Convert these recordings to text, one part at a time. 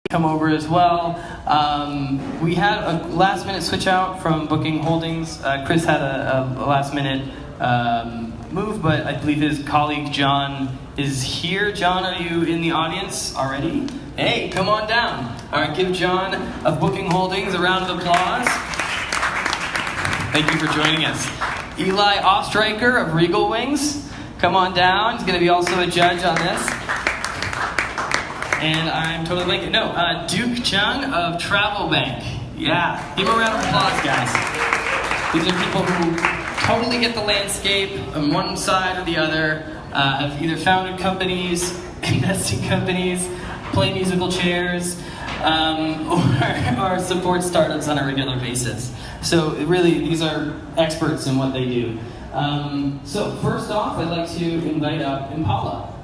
come over as well. We had a last minute switch out from Booking Holdings. Chris had a last minute move, but I believe his colleague John is here. John, are you in the audience already? Hey, come on down. All right, give John of Booking Holdings a round of applause. Thank you for joining us. Eli Ostreicher of Regal Wings, come on down. He's going to be also a judge on this. And I'm totally blanking. No, Duke Chung of Travel Bank. Yeah, give him a round of applause, guys. These are people who totally get the landscape on one side or the other, have either founded companies, investing companies, play musical chairs, or support startups on a regular basis. So really, these are experts in what they do. So first off, I'd like to invite up Impala.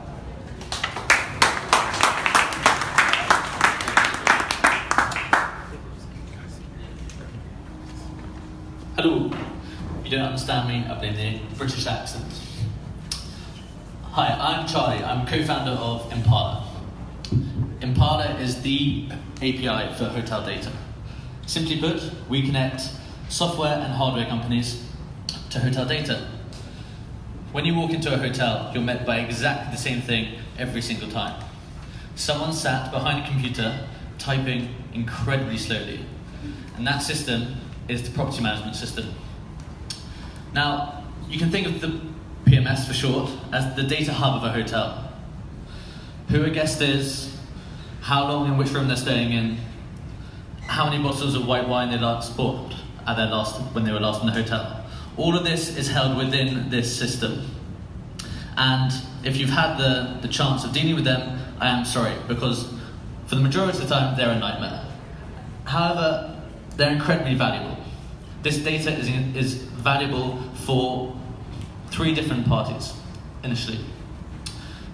Hello. If you don't understand me, I blame the British accent. Hi, I'm Charlie. I'm co-founder of Impala. Impala is the API for hotel data. Simply put, we connect software and hardware companies to hotel data. When you walk into a hotel, you're met by exactly the same thing every single time. Someone sat behind a computer, typing incredibly slowly. And that system is the property management system. Now, you can think of the PMS for short as the data hub of a hotel. Who a guest is, how long and which room they're staying in, how many bottles of white wine they last bought when they were last in the hotel. All of this is held within this system. And if you've had the chance of dealing with them, I am sorry, because for the majority of the time, they're a nightmare. However, they're incredibly valuable. This data is valuable for three different parties, initially.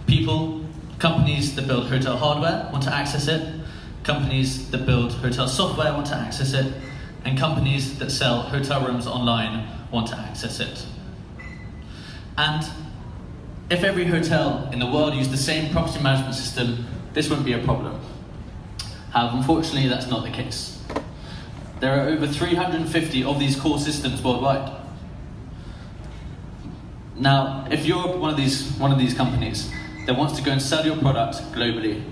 People, companies that build hotel hardware want to access it, companies that build hotel software want to access it, and companies that sell hotel rooms online want to access it. And if every hotel in the world used the same property management system, this wouldn't be a problem. However, unfortunately, that's not the case. There are over 350 of these core systems worldwide. Now, if you're one of these companies that wants to go and sell your product globally,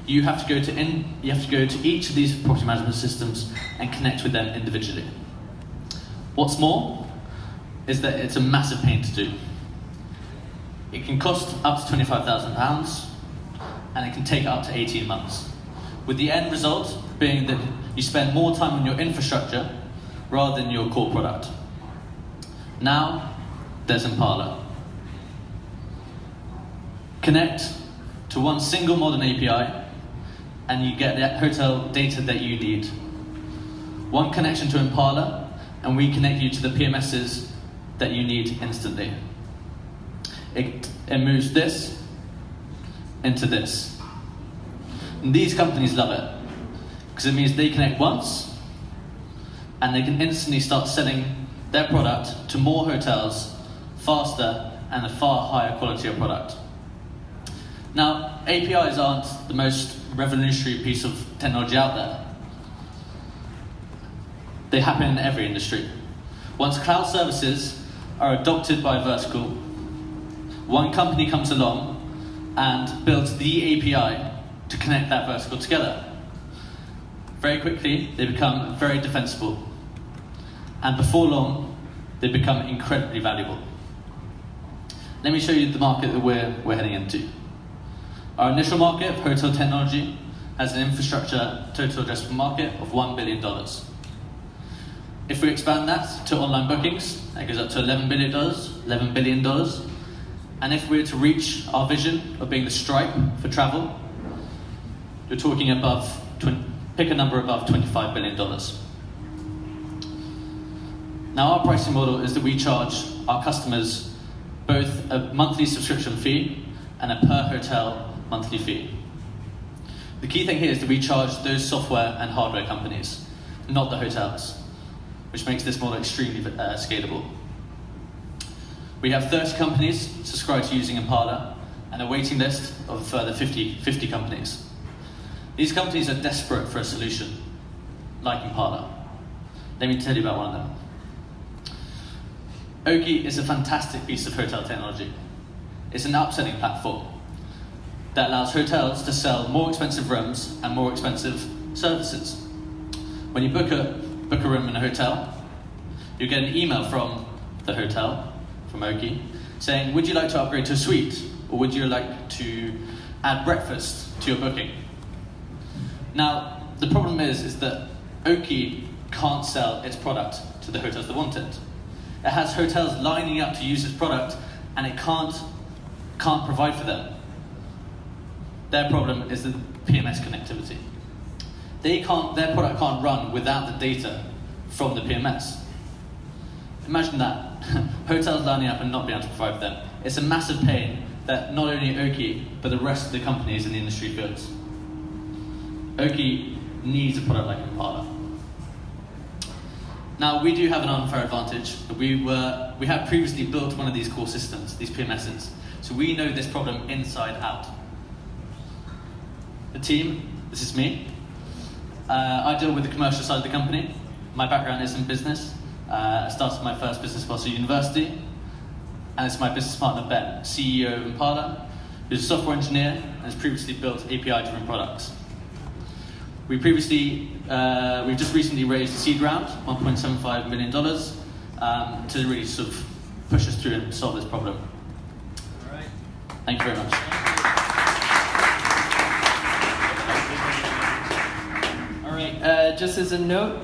you have to go to each of these property management systems and connect with them individually. What's more is that it's a massive pain to do. It can cost up to £25,000, and it can take up to 18 months. With the end result being that you spend more time on your infrastructure rather than your core product. Now, there's Impala. Connect to one single modern API, and you get the hotel data that you need. One connection to Impala, and we connect you to the PMSs that you need instantly. It moves this into this. And these companies love it, because it means they connect once, and they can instantly start selling their product to more hotels faster and a far higher quality of product. Now, APIs aren't the most revolutionary piece of technology out there. They happen in every industry. Once cloud services are adopted by a vertical, one company comes along and builds the API to connect that vertical together. Very quickly, they become very defensible. And before long, they become incredibly valuable. Let me show you the market that we're heading into. Our initial market of hotel technology has an infrastructure total addressable market of $1 billion. If we expand that to online bookings, that goes up to $11 billion. And if we were to reach our vision of being the Stripe for travel, you're talking pick a number above $25 billion. Now, our pricing model is that we charge our customers both a monthly subscription fee and a per hotel monthly fee. The key thing here is that we charge those software and hardware companies, not the hotels, which makes this model extremely scalable. We have 30 companies subscribed to using Impala and a waiting list of a further 50 companies. These companies are desperate for a solution, like Impala. Let me tell you about one of them. Oki is a fantastic piece of hotel technology. It's an upselling platform that allows hotels to sell more expensive rooms and more expensive services. When you book a room in a hotel, you get an email from the hotel, from Oki, saying, would you like to upgrade to a suite? Or would you like to add breakfast to your booking? Now, the problem is that Oki can't sell its product to the hotels that want it. It has hotels lining up to use its product, and it can't provide for them. Their problem is the PMS connectivity. Their product can't run without the data from the PMS. Imagine that. Hotels lining up and not being able to provide for them. It's a massive pain that not only Oki, but the rest of the companies in the industry feels. Oki needs a product like Impala. Now, we do have an unfair advantage. We have previously built one of these core systems, these PMSs, so we know this problem inside out. The team, this is me. I deal with the commercial side of the company. My background is in business. I started my first business whilst at university, and it's my business partner, Ben, CEO of Impala, who's a software engineer and has previously built API-driven products. We've just recently raised a seed round, $1.75 million, to really sort of push us through and solve this problem. All right. Thank you very much. All right, just as a note,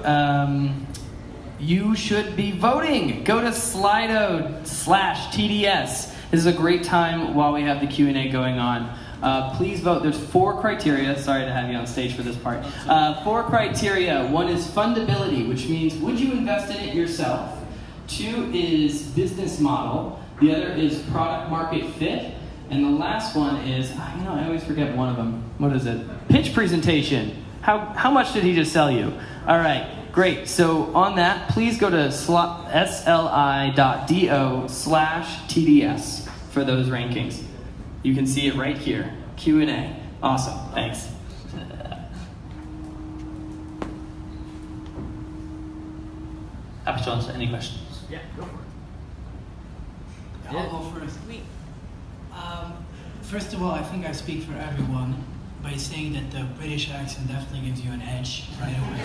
you should be voting. Go to Slido/TDS. This is a great time while we have the Q&A going on. Please vote. There's 4 criteria. Sorry to have you on stage for this part. 4 criteria. 1 is fundability, which means would you invest in it yourself? 2 is business model. The other is product market fit. And the last one is, I always forget one of them. What is it? Pitch presentation. How much did he just sell you? All right. Great. So on that, please go to sli.do/TDS for those rankings. You can see it right here. Q&A. Awesome. Thanks. Happy to answer any questions. Yeah, go for it. I'll go first. First of all, I think I speak for everyone by saying that the British accent definitely gives you an edge right away.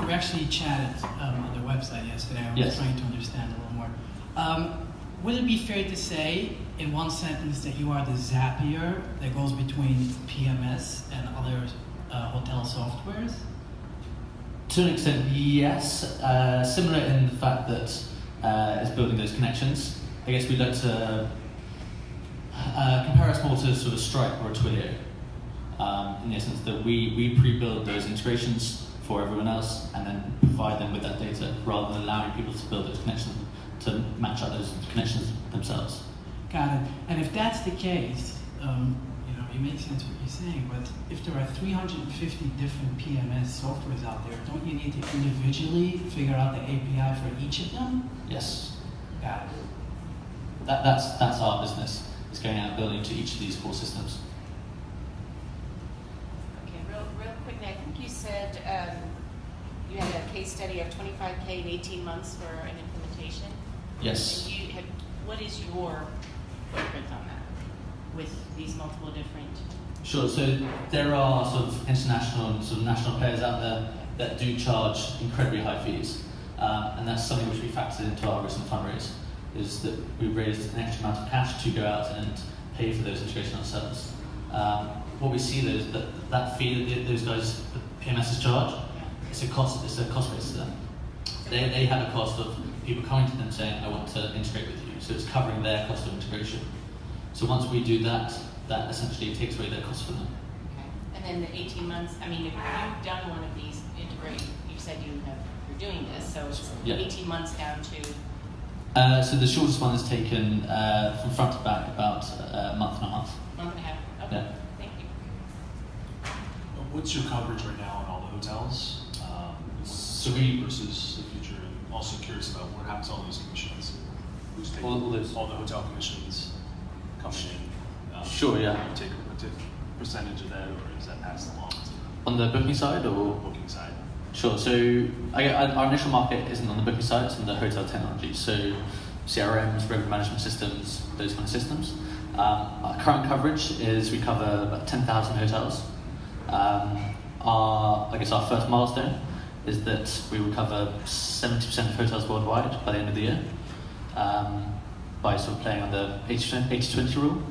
We actually chatted on the website yesterday. I was trying to understand a little more. Would it be fair to say, in one sentence, that you are the Zapier that goes between PMS and other hotel softwares? To an extent, yes. Similar in the fact that it's building those connections. I guess we'd like to compare us more to sort of Stripe or a Twilio, in the essence that we pre-build those integrations for everyone else and then provide them with that data rather than allowing people to build those connections to match up those connections themselves. Got it. And if that's the case, it makes sense what you're saying, but if there are 350 different PMS softwares out there, don't you need to individually figure out the API for each of them? Yes. Got it. That's our business. It's going out and building to each of these core systems. Okay, real quickly, I think you said you had a case study of 25K in 18 months for an implementation. Yes. And what is your footprint on that with these multiple different? Sure. So there are sort of international and sort of national players out there that do charge incredibly high fees, and that's something which we factored into our recent fundraise. Is that we raised an extra amount of cash to go out and pay for those integrations ourselves. What we see though is that fee that those guys, the PMSs charge, it's a cost base to them. They have a cost of people coming to them saying, I want to integrate with you. So it's covering their cost of integration. So once we do that, that essentially takes away their cost for them. Okay. And then the 18 months, if you've done one of these integrate, you said you're doing this, so it's 18 months down to? So the shortest one is taken from front to back about a month and a half. Month and a half. Okay. Yeah. Thank you. What's your coverage right now on all the hotels? So we versus the future, and also curious about what happens to all those commissions. Who's taking all the hotel commissions coming in? Sure, yeah. Take percentage of that, or is that passed along to On the booking side, the or? booking side? Sure. So our initial market isn't on the booking side; it's on the hotel technology. So CRMs, revenue management systems, those kind of systems. Our current coverage is we cover about 10,000 hotels. I guess our first milestone is that we will cover 70% of hotels worldwide by the end of the year, by sort of playing on the 80-20 rule,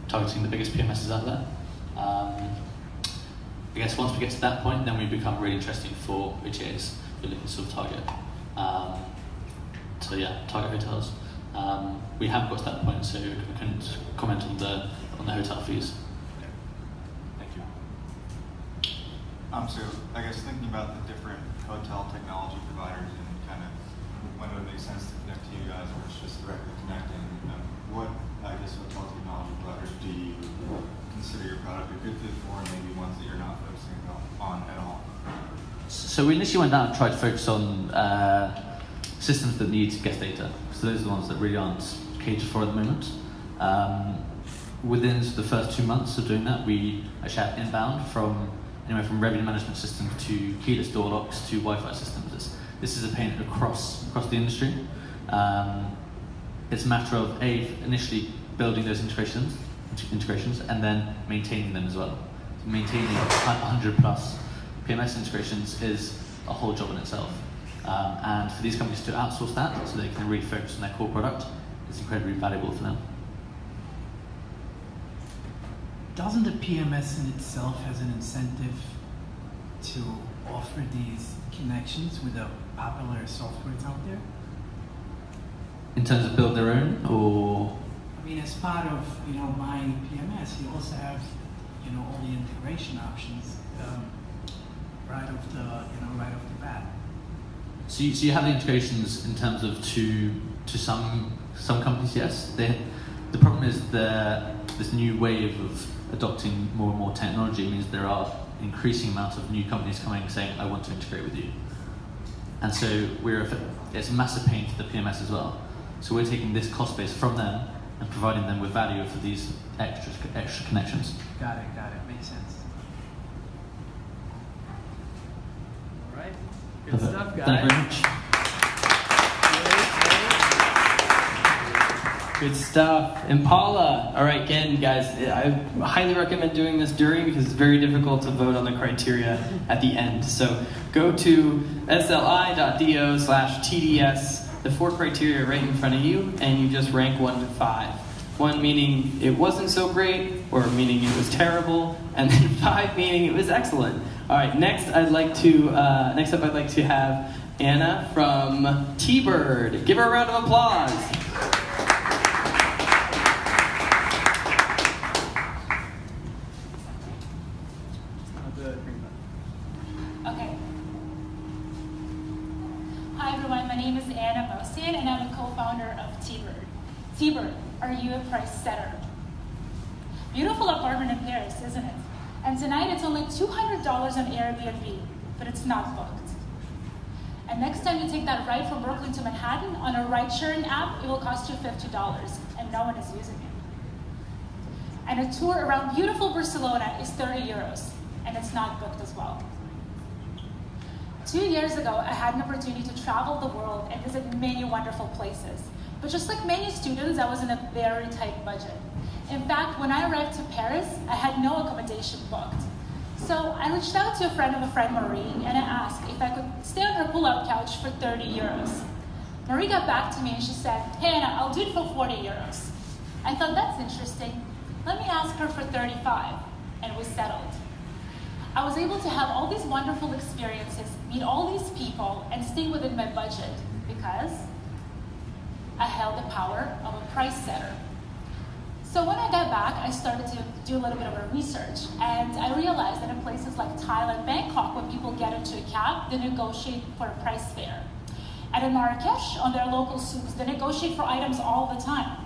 targeting the biggest PMSs out there. I guess once we get to that point, then we become really interesting for OTAs. We're looking to sort of target. Target hotels. We haven't got to that point, so I couldn't comment on the hotel fees. Thank you. So I guess thinking about the different hotel technology providers and kind of when it would make sense to connect to you guys, or it's just directly connecting, what hotel technology providers do you consider your product a good fit for, and maybe ones that you're not focusing on at all? So we initially went down and tried to focus on systems that need guest data. So those are the ones that really aren't catered for at the moment. Within the first 2 months of doing that, we actually had inbound from anywhere from revenue management systems to keyless door locks to Wi-Fi systems. This is a pain across the industry. It's a matter of initially building those integrations and then maintaining them as well. So maintaining 100 plus PMS integrations is a whole job in itself. And for these companies to outsource that so they can really focus on their core product is incredibly valuable for them. Doesn't the PMS in itself has an incentive to offer these connections with the popular softwares out there? In terms of build their own, or? I mean, as part of buying PMS, you also have all the integration options right off the bat. So you have the integrations in terms of to some companies, yes. The problem is this new wave of adopting more and more technology means there are increasing amounts of new companies coming saying, I want to integrate with you. And so it's a massive pain for the PMS as well. So we're taking this cost base from them and providing them with value for these extra connections. Got it. Makes sense. All right. Good stuff, guys. Thank you very much. Good stuff. Impala. All right, again, guys, I highly recommend doing this during because it's very difficult to vote on the criteria at the end. So go to sli.do/TDS, the 4 criteria right in front of you, and you just rank 1 to 5. 1 meaning it wasn't so great, or meaning it was terrible, and then 5 meaning it was excellent. All right, next up I'd like to have Anna from T-Bird. Give her a round of applause. Okay. Hi everyone, my name is Anna Mosian and I'm a co-founder of T-Bird. T-Bird, are you a price setter? Beautiful apartment in Paris, isn't it? And tonight it's only $200 on Airbnb, but it's not booked. And next time you take that ride from Brooklyn to Manhattan on a ride-sharing app, it will cost you $50, and no one is using it. And a tour around beautiful Barcelona is 30 euros, and it's not booked as well. 2 years ago, I had an opportunity to travel the world and visit many wonderful places. But just like many students, I was in a very tight budget. In fact, when I arrived to Paris, I had no accommodation booked. So I reached out to a friend of a friend, Marie, and I asked if I could stay on her pull-out couch for 30 euros. Marie got back to me and she said, hey Anna, I'll do it for 40 euros. I thought, that's interesting. Let me ask her for 35, and we settled. I was able to have all these wonderful experiences, meet all these people, and stay within my budget because I held the power of a price setter. So when I got back, I started to do a little bit of a research, and I realized that in places like Thailand, Bangkok, when people get into a cab, they negotiate for a price fare. And in Marrakesh, on their local souks, they negotiate for items all the time.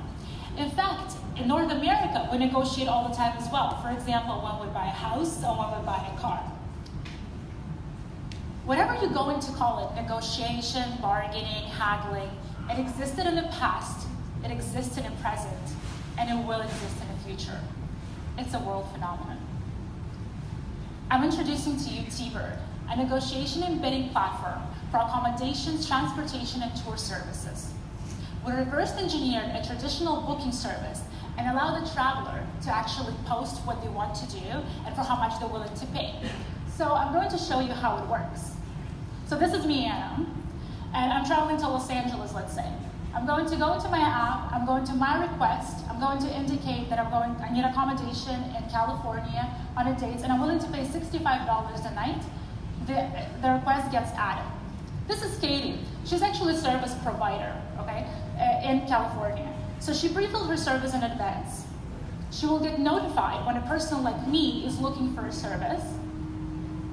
In fact, in North America, we negotiate all the time as well. For example, when we buy a house or when we buy a car. Whatever you're going to call it, negotiation, bargaining, haggling, it existed in the past, it existed in the present, and it will exist in the future. It's a world phenomenon. I'm introducing to you T-Bird, a negotiation and bidding platform for accommodations, transportation, and tour services. We reverse engineered a traditional booking service and allow the traveler to actually post what they want to do and for how much they're willing to pay. So I'm going to show you how it works. So this is me, Anna, and I'm traveling to Los Angeles, let's say. I'm going to go into my app, I'm going to my request, I'm going to indicate that I need accommodation in California on a date, and I'm willing to pay $65 a night. The request gets added. This is Katie. She's actually a service provider, okay, in California. So she pre-filled her service in advance. She will get notified when a person like me is looking for a service.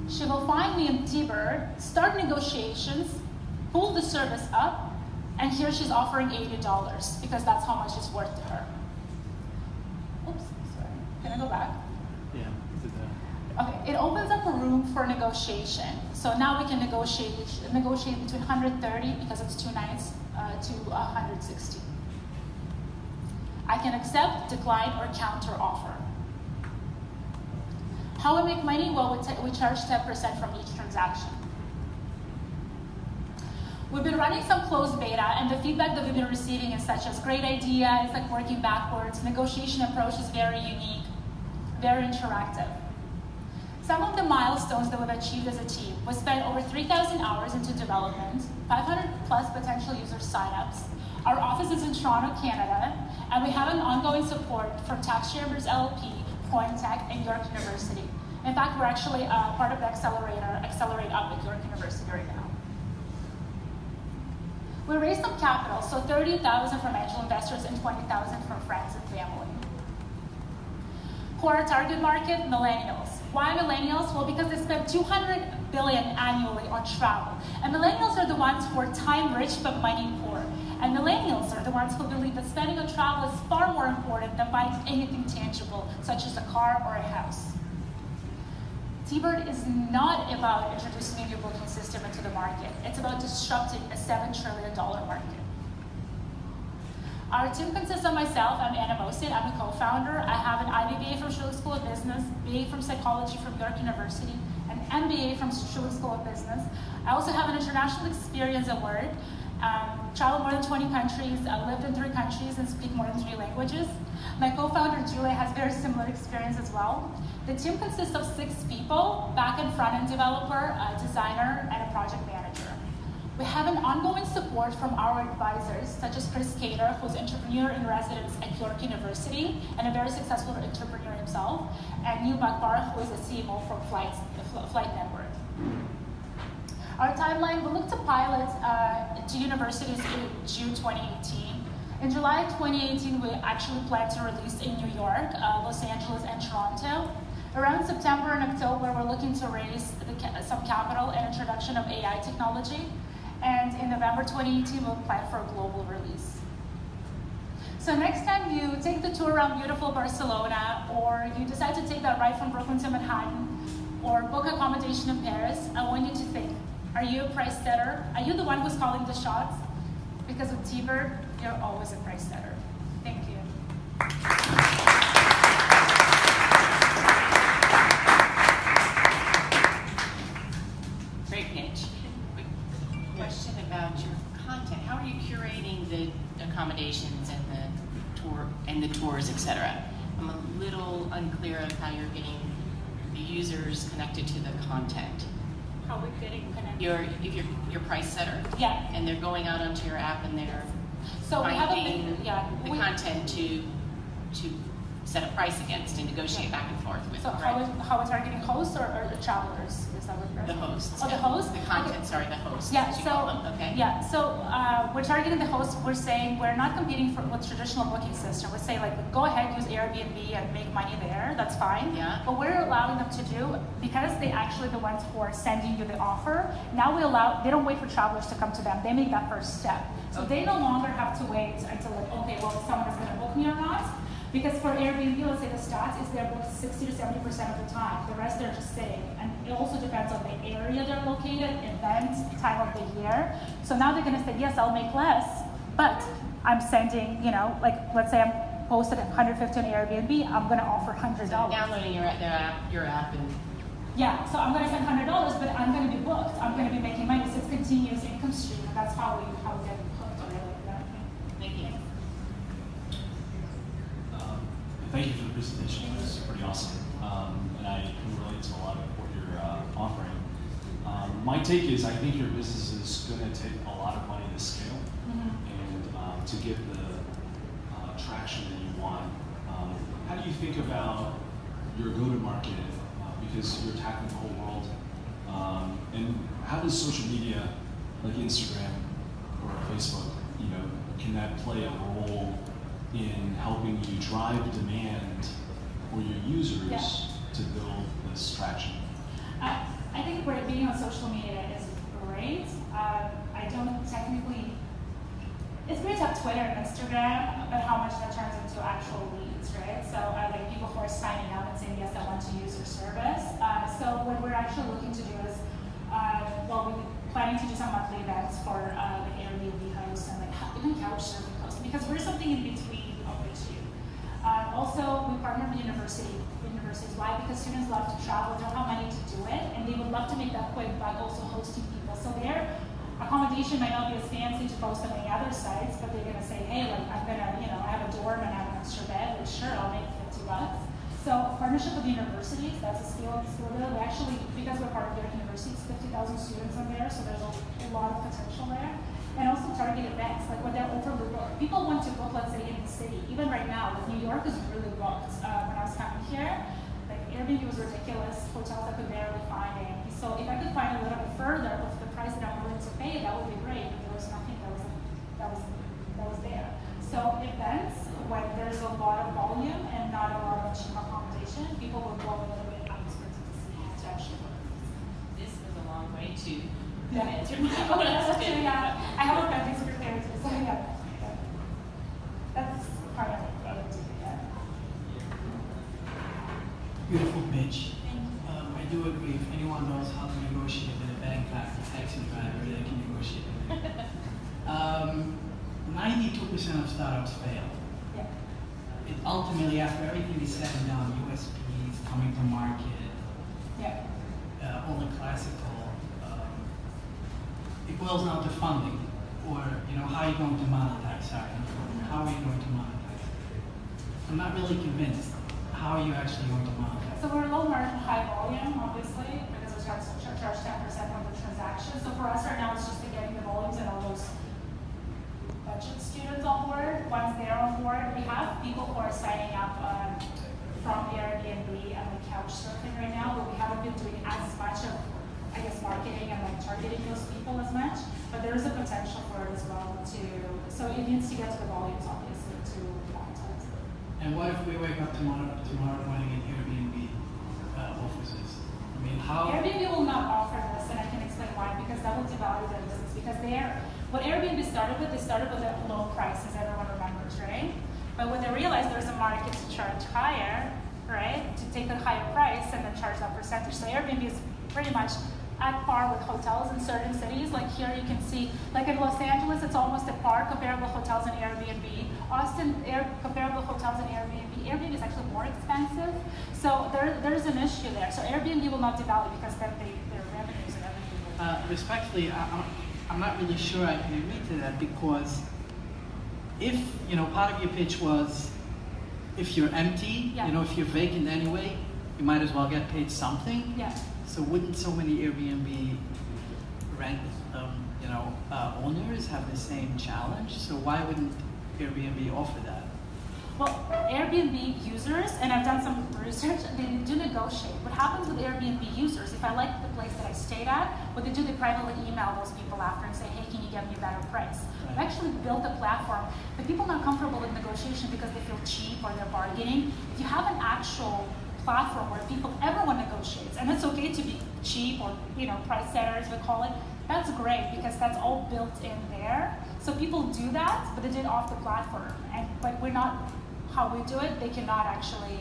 She will find me in T-Bird, start negotiations, pull the service up, and here she's offering $80 because that's how much it's worth to her. Oops, sorry. Can I go back? Yeah. Okay, it opens up a room for negotiation. So now we can negotiate between 130 because it's 2 nights to 160. I can accept, decline, or counter offer. How we make money? Well, we charge 10% from each transaction. We've been running some closed beta, and the feedback that we've been receiving is such as great idea, it's like working backwards, negotiation approach is very unique, very interactive. Some of the milestones that we've achieved as a team, we spent over 3,000 hours into development, 500 plus potential user signups. Our office is in Toronto, Canada, and we have an ongoing support from Tax Chambers LLP, Cointech, and York University. In fact, we're actually part of the accelerator, Accelerate Up at York University right now. We raised some capital, so 30,000 from angel investors and 20,000 from friends and family. Who are our target market? Millennials. Why millennials? Well, because they spend $200 billion annually on travel. And millennials are the ones who are time rich but money poor. And millennials are the ones who believe that spending on travel is far more important than buying anything tangible, such as a car or a house. T-Bird is not about introducing a new booking system into the market. It's about disrupting a $7 trillion market. Our team consists of myself. I'm Anna Mosin. I'm a co-founder. I have an IB BA from Schulich School of Business, BA from Psychology from York University, an MBA from Schulich School of Business. I also have an international experience at work. Traveled more than 20 countries, lived in 3 countries, and speak more than 3 languages. My co-founder, Julia, has very similar experience as well. The team consists of 6 people, back and front-end developer, a designer, and a project manager. We have an ongoing support from our advisors, such as Chris Cater, who's entrepreneur in residence at York University, and a very successful entrepreneur himself, and Neil Bakbar, who is a CMO for Flight Network. Our timeline, we look to pilot to universities in June 2018. In July 2018, we actually plan to release in New York, Los Angeles, and Toronto. Around September and October, we're looking to raise some capital and introduction of AI technology. And in November 2018, we'll plan for a global release. So next time you take the tour around beautiful Barcelona, or you decide to take that ride from Brooklyn to Manhattan, or book accommodation in Paris, I want you to think, are you a price setter? Are you the one who's calling the shots? Because with T-Bird, you're always a price setter. Thank you. Great pitch. Quick question about your content. How are you curating the accommodations and the tours, etc.? I'm a little unclear of how you're getting the users connected to the content. How are we getting connected? If you're price setter, Yeah. and they're going out onto your app and they're So we have finding a content to set a price against and negotiate back and forth with. So right? how we're targeting hosts or travelers? Is that what The hosts. Oh, the hosts? The content, sorry, the hosts. Yeah, as you so call them, okay. yeah, so we're targeting the hosts. We're saying we're not competing with traditional booking system. We say like, go ahead, use Airbnb and make money there. That's fine. Yeah. But we're allowing them to do, because they actually the ones who are sending you the offer. Now they don't wait for travelers to come to them. They make that first step. So they no longer have to wait until like, okay, well, someone is going to book me or not. Because for Airbnb, let's say the stats is they're booked 60 to 70% of the time. The rest they're just sitting. And it also depends on the area they're located, event, time of the year. So now they're gonna say, yes, I'll make less, but I'm sending, like let's say I'm posted at 150 on Airbnb, I'm gonna offer $100. So downloading your app and Yeah, so I'm going to spend $100, but I'm going to be booked. I'm going to be making money, so it's continuous income stream, and that's how we get hooked on it like that. Thank you. Thank you for the presentation. It was pretty awesome. And I can relate to a lot of what you're offering. My take is I think your business is going to take a lot of money to scale and to get the traction that you want. How do you think about your go-to-market because you're attacking the whole world? And how does social media like Instagram or Facebook, can that play a role in helping you drive demand for your users to build this traction? I think being on social media is great. I don't technically, it's great to have Twitter and Instagram, but how much that turns into actual leads, right? So like people who are signing up and saying, yes, I want to use your service. So what we're actually looking to do is, we're planning to do some monthly events for like Airbnb hosts and like even couch surfing hosts, because we're something in between of the two. Also, we partner with universities. Why? Because students love to travel, don't have money to do it, and they would love to make that quick by also hosting people. So their accommodation might not be as fancy to post on any other sites, but they're gonna say, hey, like I'm gonna, I have a dorm and I have an extra bed, like sure, I'll make $50. So partnership with universities, that's a skill that we actually, because we're part of their university, it's 50,000 students on there, so there's a lot of potential there. And also target events, like when they're overbooked. People want to book, let's say, in the city. Even right now, like New York is really booked. When I was coming here, like Airbnb was ridiculous. Hotels I could barely find any. So if I could find a little bit further with the price that I'm willing to pay, that would be great. But there was nothing that was there. So events, when there's a lot of volume and not a lot of cheap accommodation, people will go a little bit outskirts of the city to actually book. This was a long way to Yeah. Oh, that's true, yeah. I have a friend who's prepared to, so yeah. That's part of it. Beautiful pitch. I do agree. If anyone knows how to negotiate with a bank taxi driver, they can negotiate with it. 92% of startups fail. Yeah. It ultimately, after everything is said and done, USPs, coming to market, Yeah. All the classical, it boils down to funding, or how are you going to monetize something? How are you going to monetize? I'm not really convinced. How are you actually going to monetize? So we're low margin, high volume, obviously, because we're trying to charge 10% on the transaction. So for us right now, it's just getting the volumes and all those budget students on board. Once they're on board, we have people who are signing up from Airbnb and the couch surfing right now, but we haven't been doing as much of, marketing and targeting those people as much. But there is a potential for it as well so it needs to get to the volumes, obviously, to monetize. And what if we wake up tomorrow morning and Airbnb offers this? I mean, how? Airbnb will not offer this, and I can explain why, because that will devalue their business. Because what Airbnb started with, they started with a low price, as everyone remembers, right? But when they realized there's a market to charge higher, right, to take a higher price and then charge that percentage. So Airbnb is pretty much at par with hotels in certain cities. Like here you can see, like in Los Angeles, it's almost at par, comparable hotels and Airbnb. Austin, comparable hotels and Airbnb. Airbnb is actually more expensive. So there's an issue there. So Airbnb will not devalue because then their revenues and everything will Respectfully, I'm not really sure I can agree to that, because if, part of your pitch was, if you're empty, if you're vacant anyway, you might as well get paid something. Yeah. So wouldn't so many Airbnb rent, owners have the same challenge? So why wouldn't Airbnb offer that? Well, Airbnb users, and I've done some research, they do negotiate. What happens with Airbnb users, if I like the place that I stayed at, what they do, they privately email those people after and say, hey, can you get me a better price? Right. We've actually built a platform, but people are not comfortable with negotiation because they feel cheap or they're bargaining. If you have an actual platform where everyone negotiates, and it's okay to be cheap or price setters, we call it, that's great because that's all built in there. So people do that, but they do it off the platform. But we're not, how we do it, they cannot actually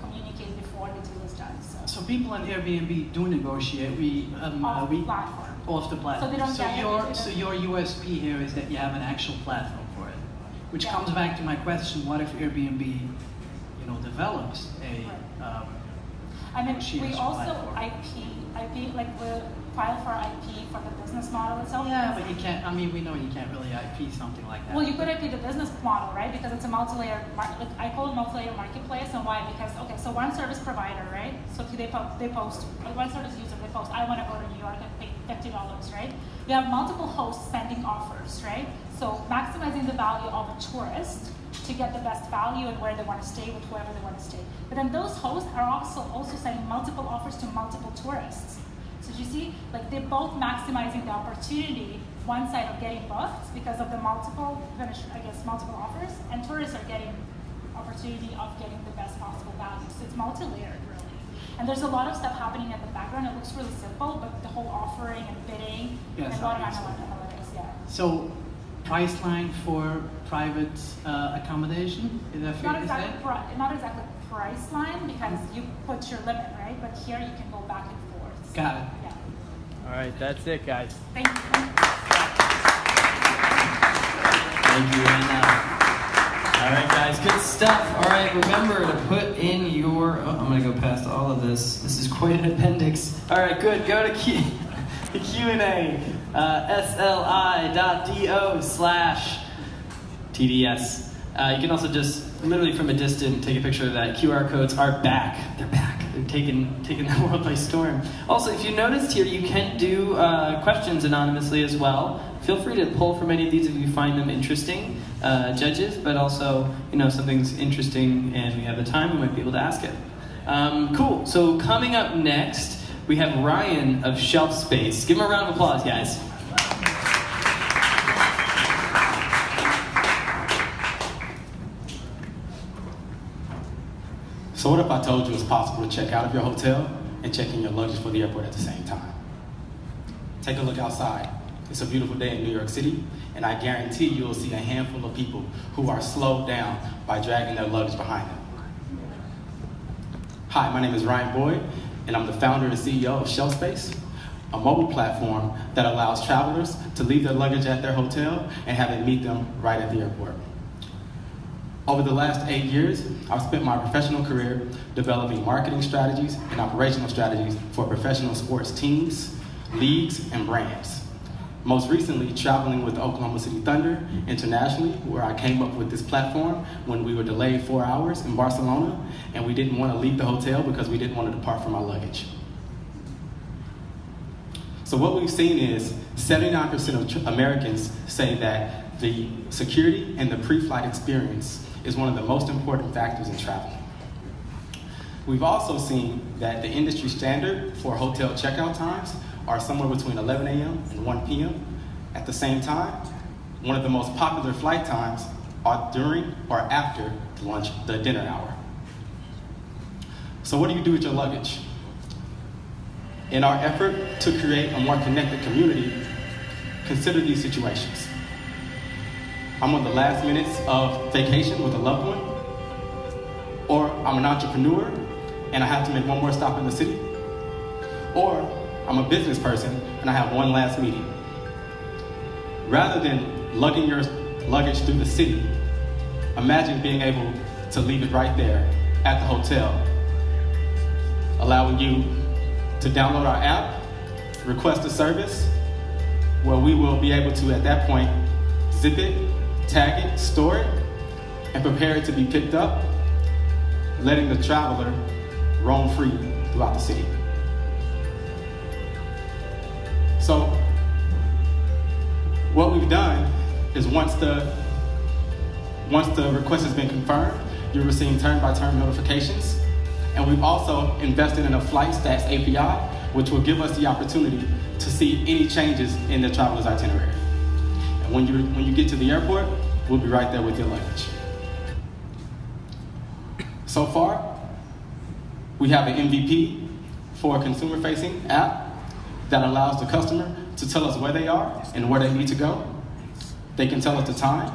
communicate before the deal is done. So people on Airbnb do negotiate. Off the platform. Off the platform. So they don't So your USP here is that you have an actual platform for it, which comes back to my question: what if Airbnb, develops a And then She we is also applied IP, like we file for IP for the business model itself. Yeah, but you can't, I mean, we know you can't really IP something like that. Well, you could IP the business model, right? Because it's a multi-layer, I call it multi-layer marketplace. And why? Because, okay, so one service provider, right? So they post, one service user, they post, I want to go to New York and pay $50, right? You have multiple hosts sending offers, right? So maximizing the value of a tourist to get the best value and where they want to stay with whoever they want to stay. But then those hosts are also sending multiple offers to multiple tourists. So you see, like they're both maximizing the opportunity, one side of getting booked because of the multiple offers, and tourists are getting opportunity of getting the best possible value. So it's multi-layered, really. And there's a lot of stuff happening in the background. It looks really simple, but the whole offering and bidding and a lot of analytics, yeah. So, price line for private accommodation, is that fair to say? Not exactly price line, because you put your limit, right? But here you can go back and forth. Got it. Yeah. All right, that's it, guys. Thank you. Thank you, Anna. All right, guys, good stuff. All right, remember to put in your. Oh, I'm gonna go past all of this. This is quite an appendix. All right, good. Go to the Q&A. sli.do/TDS. You can also just literally from a distance take a picture of that. QR codes are back. They're back. They're taking the world by storm. Also, if you noticed here, you can do questions anonymously as well. Feel free to pull from any of these if you find them interesting, judges. But also, something's interesting and we have the time, we might be able to ask it. Cool. So coming up next, we have Ryan of Shelf Space. Give him a round of applause, guys. So what if I told you it's possible to check out of your hotel and check in your luggage for the airport at the same time? Take a look outside. It's a beautiful day in New York City, and I guarantee you'll see a handful of people who are slowed down by dragging their luggage behind them. Hi, my name is Ryan Boyd, and I'm the founder and CEO of Shelf Space, a mobile platform that allows travelers to leave their luggage at their hotel and have it meet them right at the airport. Over the last 8 years, I've spent my professional career developing marketing strategies and operational strategies for professional sports teams, leagues, and brands. Most recently, traveling with the Oklahoma City Thunder internationally, where I came up with this platform when we were delayed 4 hours in Barcelona, and we didn't want to leave the hotel because we didn't want to depart from our luggage. So what we've seen is 79% of Americans say that the security and the pre-flight experience is one of the most important factors in traveling. We've also seen that the industry standard for hotel checkout times are somewhere between 11 a.m. and 1 p.m. At the same time, one of the most popular flight times are during or after lunch, the dinner hour. So what do you do with your luggage? In our effort to create a more connected community, consider these situations. I'm on the last minutes of vacation with a loved one, or I'm an entrepreneur and I have to make one more stop in the city, or I'm a business person and I have one last meeting. Rather than lugging your luggage through the city, imagine being able to leave it right there at the hotel, allowing you to download our app, request a service, where we will be able to, at that point, zip it, tag it, store it, and prepare it to be picked up, letting the traveler roam free throughout the city. So, what we've done is once the request has been confirmed, you're receiving turn-by-turn notifications, and we've also invested in a flight stats API, which will give us the opportunity to see any changes in the traveler's itinerary. And when you get to the airport, we'll be right there with your luggage. So far, we have an MVP for a consumer-facing app that allows the customer to tell us where they are and where they need to go. They can tell us the time,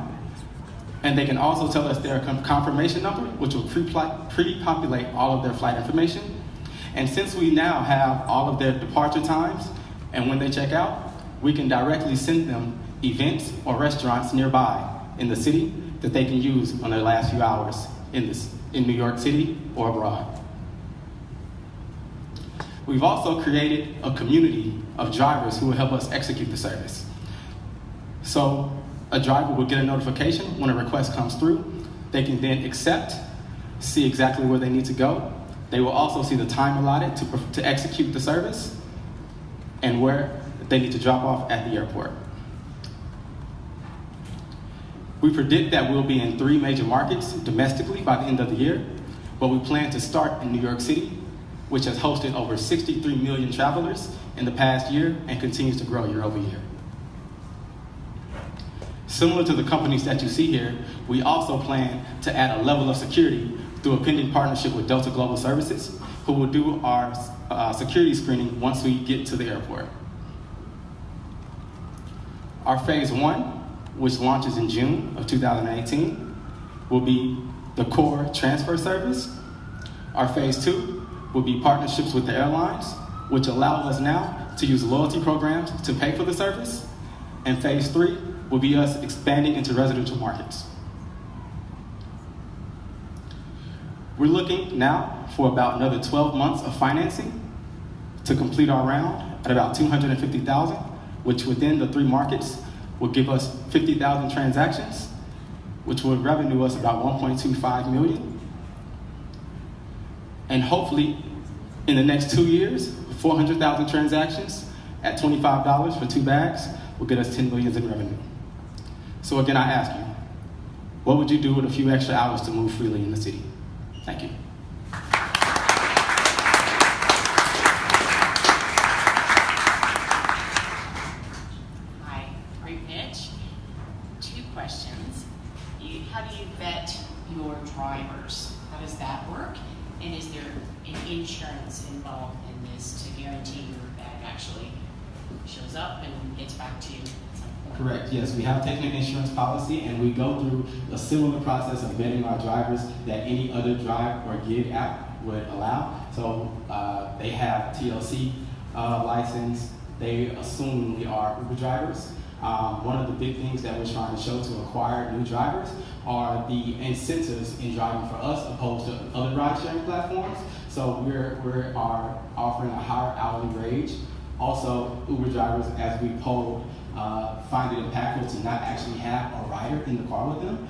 and they can also tell us their confirmation number, which will pre-populate all of their flight information. And since we now have all of their departure times and when they check out, we can directly send them events or restaurants nearby in the city that they can use on their last few hours in New York City or abroad. We've also created a community of drivers who will help us execute the service. So a driver will get a notification when a request comes through. They can then accept, see exactly where they need to go. They will also see the time allotted to execute the service and where they need to drop off at the airport. We predict that we'll be in 3 major markets domestically by the end of the year, but we plan to start in New York City, which has hosted over 63 million travelers in the past year and continues to grow year over year. Similar to the companies that you see here, we also plan to add a level of security through a pending partnership with Delta Global Services, who will do our security screening once we get to the airport. Our phase 1, which launches in June of 2018, will be the core transfer service. Our phase 2 will be partnerships with the airlines, which allow us now to use loyalty programs to pay for the service. And phase 3 will be us expanding into residential markets. We're looking now for about another 12 months of financing to complete our round at about $250,000, which within the 3 markets will give us 50,000 transactions, which will revenue us about $1.25 million. And hopefully, in the next 2 years, 400,000 transactions at $25 for 2 bags will get us $10 million in revenue. So again, I ask you, what would you do with a few extra hours to move freely in the city? Thank you. Hi, great pitch. 2 questions. How do you vet your drivers? How does that work? And is there an insurance involved in this to guarantee your bag actually shows up and gets back to you at some point? Correct, yes. We have taken an insurance policy and we go through a similar process of vetting our drivers that any other drive or gig app would allow. So they have TLC license. They assume we are Uber drivers. One of the big things that we're trying to show to acquire new drivers are the incentives in driving for us opposed to other ride-sharing platforms. So we're offering a higher hourly wage. Also, Uber drivers, as we polled, find it impactful to not actually have a rider in the car with them.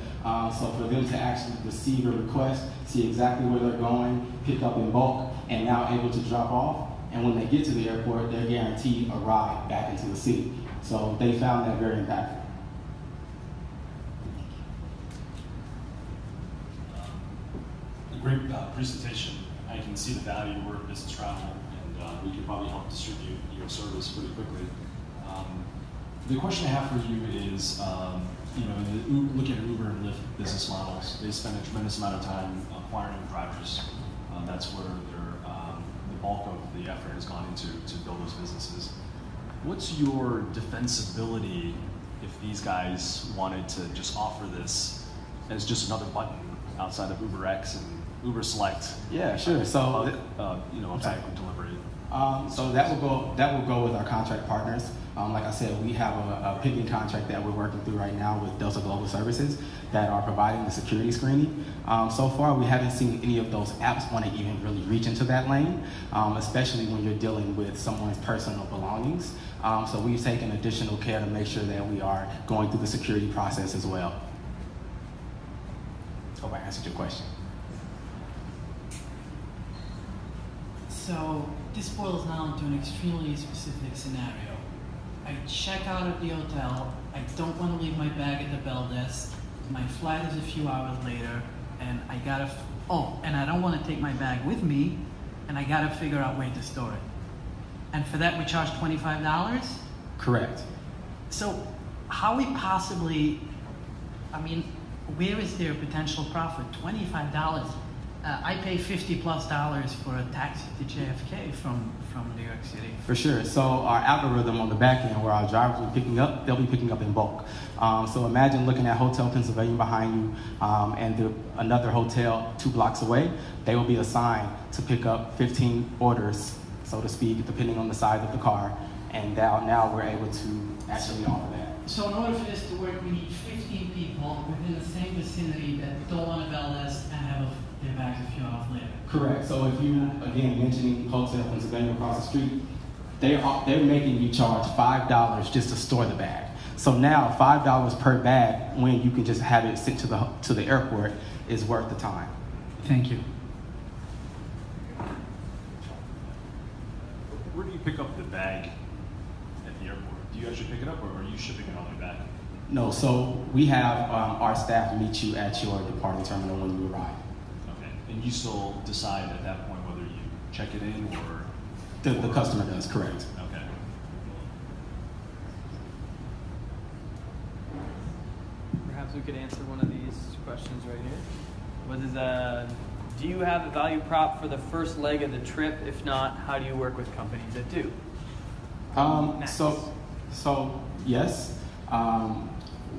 So for them to actually receive a request, see exactly where they're going, pick up in bulk, and now able to drop off. And when they get to the airport, they're guaranteed a ride back into the city. So they found that very impactful. A great presentation. I can see the value where business travel, and we can probably help distribute your service pretty quickly. The question I have for you is, looking at Uber and Lyft business models, they spend a tremendous amount of time acquiring drivers. That's where the bulk of the effort has gone into to build those businesses. What's your defensibility if these guys wanted to just offer this as just another button outside of UberX and Uber Select? Yeah, sure. So, type of delivery. So that will go with our contract partners. Like I said, we have a pending contract that we're working through right now with Delta Global Services that are providing the security screening. So far, we haven't seen any of those apps want to even really reach into that lane, especially when you're dealing with someone's personal belongings. So we've taken additional care to make sure that we are going through the security process as well. Hope I answered your question. So this boils down to an extremely specific scenario. I check out of the hotel, I don't want to leave my bag at the bell desk, my flight is a few hours later, and I don't want to take my bag with me, and I gotta figure out where to store it. And for that we charge $25? Correct. So how we possibly, where is there potential profit? $25. I pay $50+ for a taxi to JFK from New York City. For sure. So our algorithm on the back end where our drivers will be picking up, they'll be picking up in bulk. So imagine looking at Hotel Pennsylvania behind you and another hotel 2 blocks away. They will be assigned to pick up 15 orders, so to speak, depending on the size of the car. And now we're able to actually offer that. So in order for this to work, we need 15 people within the same vicinity that don't want a bell desk and have their the bags of fuel off later. Correct. So if you, again, mentioning Hotel Pennsylvania across the street, they're making you charge $5 just to store the bag. So now $5 per bag when you can just have it sent to the airport is worth the time. Thank you. Where do you pick up the bag at the airport? Do you actually pick it up, or are you shipping it all the way back? No, so we have our staff meet you at your departing terminal when you arrive. Okay, and you still decide at that point whether you check it in or? The customer does, correct. Okay. Perhaps we could answer one of these questions right here. What is do you have a value prop for the first leg of the trip? If not, how do you work with companies that do? So yes.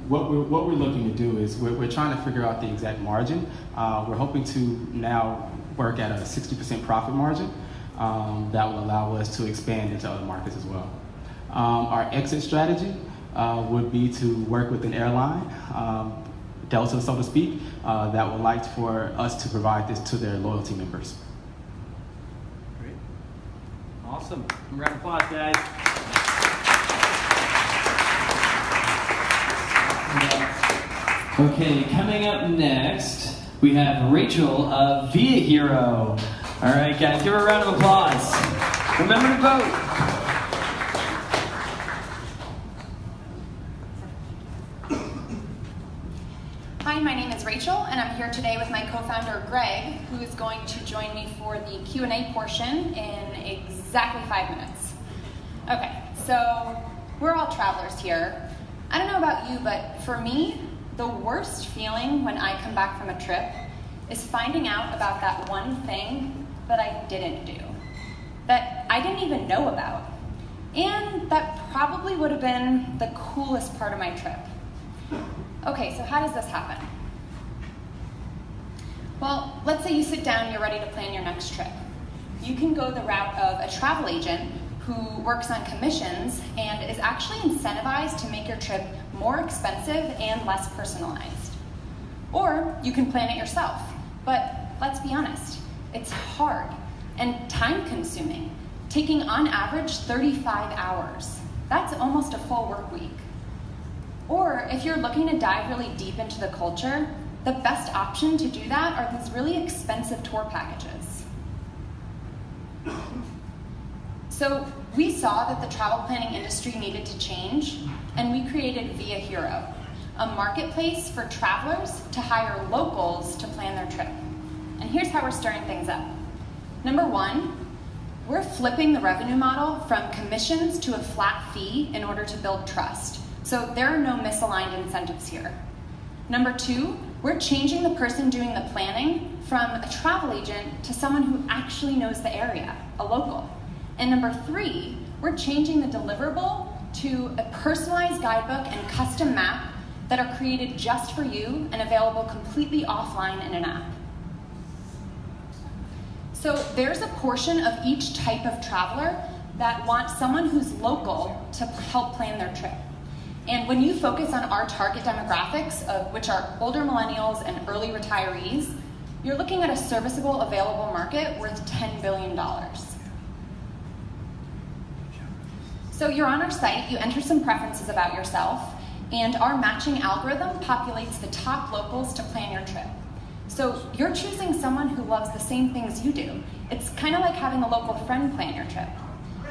What we're looking to do is we're trying to figure out the exact margin. We're hoping to now work at a 60% profit margin that will allow us to expand into other markets as well. Our exit strategy would be to work with an airline, Delta, so to speak, that would like for us to provide this to their loyalty members. Great. Awesome. Round of applause, guys. Okay, coming up next, we have Rachel of VoyagerHQ. All right, guys, give her a round of applause. Remember to vote. Hi, my name is Rachel, and I'm here today with my co-founder, Greg, who is going to join me for the Q&A portion in exactly 5 minutes. Okay, so we're all travelers here. I don't know about you, but for me, the worst feeling when I come back from a trip is finding out about that one thing that I didn't do, that I didn't even know about, and that probably would have been the coolest part of my trip. Okay, so how does this happen? Well, let's say you sit down and you're ready to plan your next trip. You can go the route of a travel agent who works on commissions and is actually incentivized to make your trip more expensive and less personalized. Or you can plan it yourself, but let's be honest, it's hard and time-consuming, taking on average 35 hours. That's almost a full work week. Or if you're looking to dive really deep into the culture, the best option to do that are these really expensive tour packages. So we saw that the travel planning industry needed to change, and we created VoyagerHQ, a marketplace for travelers to hire locals to plan their trip. And here's how we're stirring things up. Number one, we're flipping the revenue model from commissions to a flat fee in order to build trust. So there are no misaligned incentives here. Number two, we're changing the person doing the planning from a travel agent to someone who actually knows the area, a local. And number three, we're changing the deliverable to a personalized guidebook and custom map that are created just for you and available completely offline in an app. So there's a portion of each type of traveler that wants someone who's local to help plan their trip. And when you focus on our target demographics, which are older millennials and early retirees, you're looking at a serviceable available market worth $10 billion. So you're on our site, you enter some preferences about yourself, and our matching algorithm populates the top locals to plan your trip. So you're choosing someone who loves the same things you do. It's kind of like having a local friend plan your trip.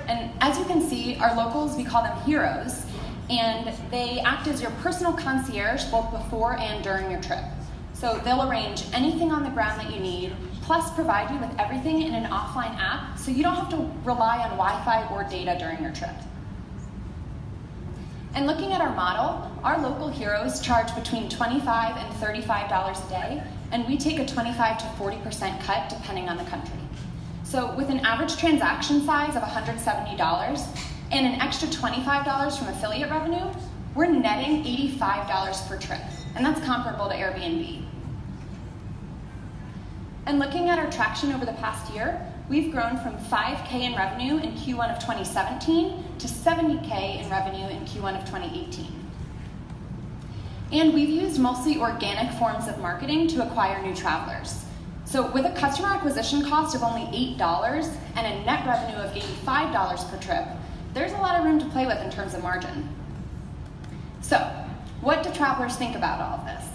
And as you can see, our locals, we call them heroes, and they act as your personal concierge both before and during your trip. So they'll arrange anything on the ground that you need, plus provide you with everything in an offline app, so you don't have to rely on Wi-Fi or data during your trip. And looking at our model, our local heroes charge between $25 and $35 a day, and we take a 25 to 40% cut depending on the country. So with an average transaction size of $170 and an extra $25 from affiliate revenue, we're netting $85 per trip, and that's comparable to Airbnb. And looking at our traction over the past year, we've grown from $5K in revenue in Q1 of 2017 to $70K in revenue in Q1 of 2018. And we've used mostly organic forms of marketing to acquire new travelers. So with a customer acquisition cost of only $8 and a net revenue of $85 per trip, there's a lot of room to play with in terms of margin. So, what do travelers think about all of this?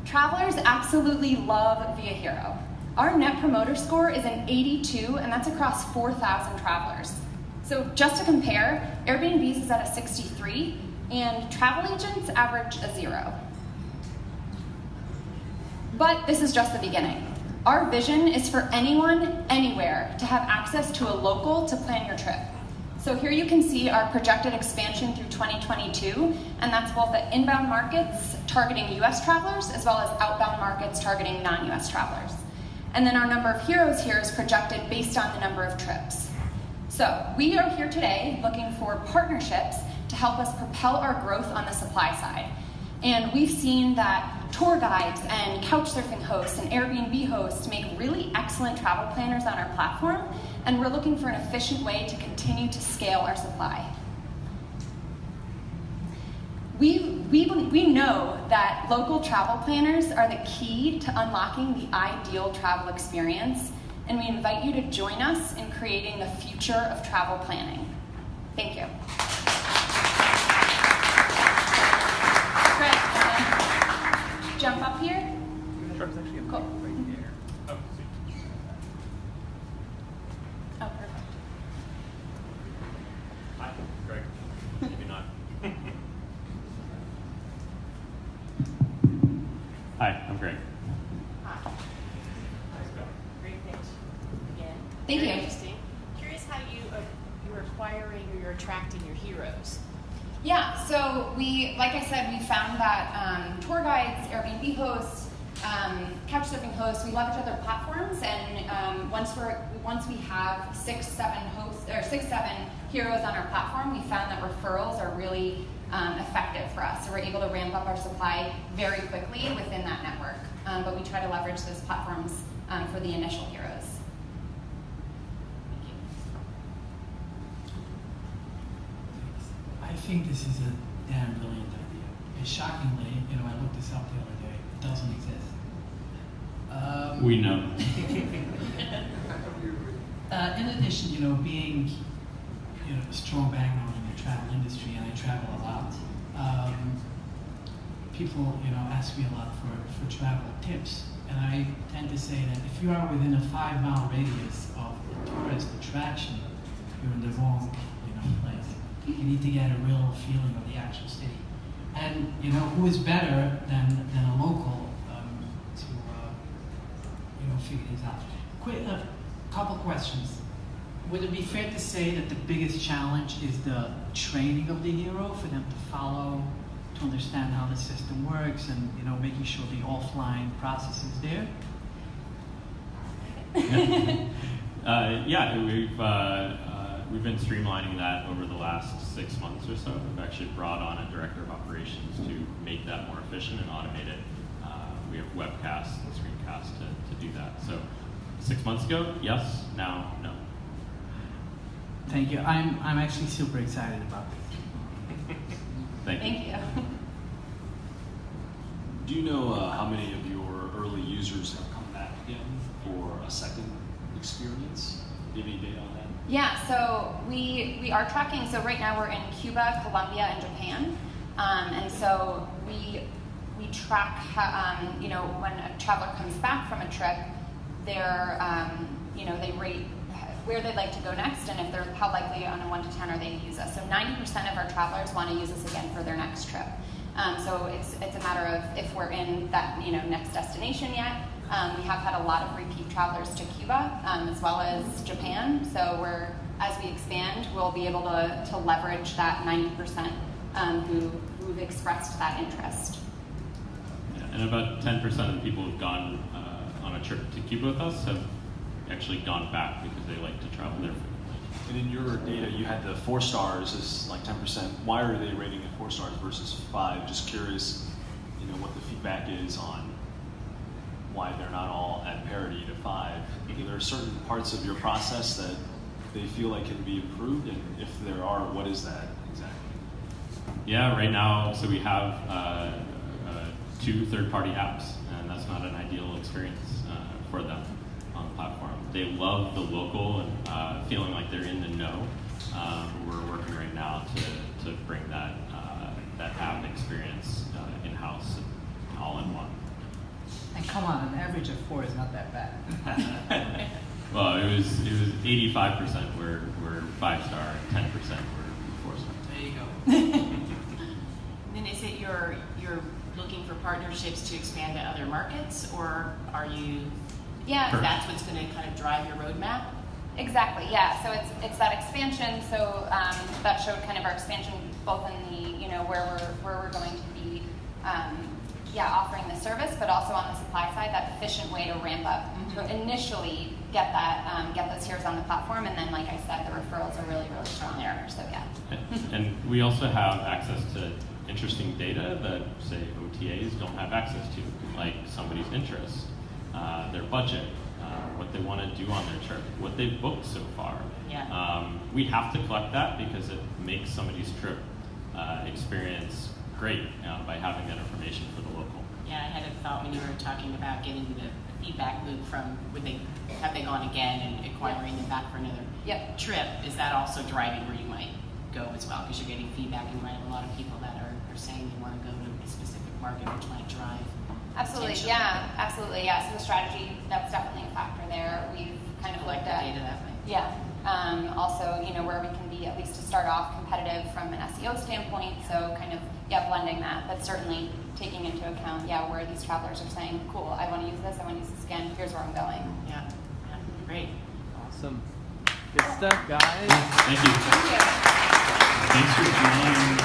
Travelers absolutely love VoyagerHQ. Our net promoter score is an 82, and that's across 4,000 travelers. So just to compare, Airbnb's is at a 63, and travel agents average a 0. But this is just the beginning. Our vision is for anyone, anywhere, to have access to a local to plan your trip. So here you can see our projected expansion through 2022, and that's both the inbound markets targeting US travelers as well as outbound markets targeting non-US travelers. And then our number of heroes here is projected based on the number of trips. So we are here today looking for partnerships to help us propel our growth on the supply side. And we've seen that tour guides and couchsurfing hosts and Airbnb hosts make really excellent travel planners on our platform, and we're looking for an efficient way to continue to scale our supply. We know that local travel planners are the key to unlocking the ideal travel experience, and we invite you to join us in creating the future of travel planning. Thank you. Greg, jump up here. Sure. It's actually Cool. right there. Oh, perfect. Hi, Greg. Maybe not. Hi, I'm Greg. Great pitch. Again. Thank Very you. Interesting. Curious how you're acquiring or you're attracting your heroes. Yeah, so like I said, we found that tour guides, Airbnb hosts, couchsurfing hosts, we leverage other platforms, and once we have 6-7 heroes on our platform, we found that referrals are really effective for us. So we're able to ramp up our supply very quickly within that network. But we try to leverage those platforms for the initial heroes. I think this is a damn brilliant idea. And shockingly, I looked this up the other day. It doesn't exist. We know. In addition, being a strong background in the travel industry, and I travel a lot, people ask me a lot for travel tips, and I tend to say that if you are within a 5-mile radius of a tourist attraction, you're in the wrong place. You need to get a real feeling of the actual city. And who is better than a local to figure this out? A couple questions. Would it be fair to say that the biggest challenge is the training of the hero for them to follow, to understand how the system works, and making sure the offline process is there? Yeah, we've been streamlining that over the last 6 months or so. We've actually brought on a director of operations to make that more efficient and automate it. We have webcasts and screencasts to do that. So 6 months ago, yes. Now, no. Thank you. I'm actually super excited about this. Thank you. Do you know how many of your early users have come back again for a second experience? Do you have any data on that? Yeah, so we are tracking. So right now we're in Cuba, Colombia, and Japan, and so we track when a traveler comes back from a trip, they rate where they'd like to go next, and how likely on a 1 to 10 are they to use us. So 90% of our travelers want to use us again for their next trip. So it's a matter of if we're in that next destination yet. We have had a lot of repeat travelers to Cuba as well as Japan. So as we expand, we'll be able to leverage that 90% who've expressed that interest. Yeah, and about 10% of the people who've gone on a trip to Cuba with us have actually gone back because they like to travel there. And in your data, you had the 4 stars as like 10%. Why are they rating at 4 stars versus 5? Just curious, what the feedback is on why they're not all at parity to 5. Are there certain parts of your process that they feel like can be improved? And if there are, what is that exactly? Yeah, right now, so we have 2 third-party apps, and that's not an ideal experience for them on the platform. They love the local and feeling like they're in the know. We're working right now to bring that app experience in-house and all in one. And come on, an average of 4 is not that bad. Well, it was 85% were 5-star, 10% were 4-star. There you go. And then is it you're looking for partnerships to expand to other markets, or are you? Yeah. That's what's going to kind of drive your roadmap. Exactly, yeah. So it's that expansion. So that showed kind of our expansion both in the where we're going to be offering the service, but also on the supply side, that efficient way to ramp up. So initially get those heroes on the platform, and then like I said, the referrals are really, really strong there. So yeah. And we also have access to interesting data that, say, OTAs don't have access to, like somebody's interests, their budget, what they want to do on their trip, what they've booked so far. Yeah. We have to collect that because it makes somebody's trip experience great by having that information for the local. Yeah, I had a thought when you were talking about getting the feedback loop from have they gone again and acquiring them back for another trip. Is that also driving where you might go as well? Because you're getting feedback and you might have a lot of people that are saying they want to go to a specific market, which might drive. Absolutely, yeah, absolutely, yeah. So the strategy, that's definitely a factor there. We've kind of looked at data that way. Yeah. Also, where we can be, at least to start off, competitive from an SEO standpoint. So kind of, blending that, but certainly taking into account, where these travelers are saying, cool, I want to use this, I want to use this again, here's where I'm going. Yeah, great. Awesome. Good stuff, guys. Thank you. Thanks for joining.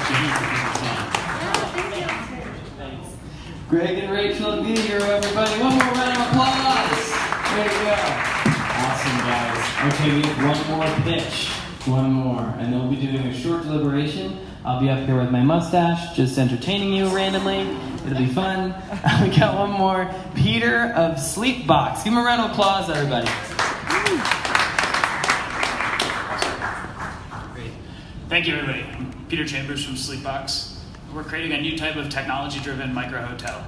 Greg and Rachel Giger, everybody. One more round of applause. Way to go. Awesome, guys. Okay, we have one more pitch. One more. And then we'll be doing a short deliberation. I'll be up here with my mustache, just entertaining you randomly. It'll be fun. We got one more. Peter of Sleepbox. Give him a round of applause, everybody. Great. Thank you, everybody. I'm Peter Chambers from Sleepbox. We're creating a new type of technology-driven micro-hotel.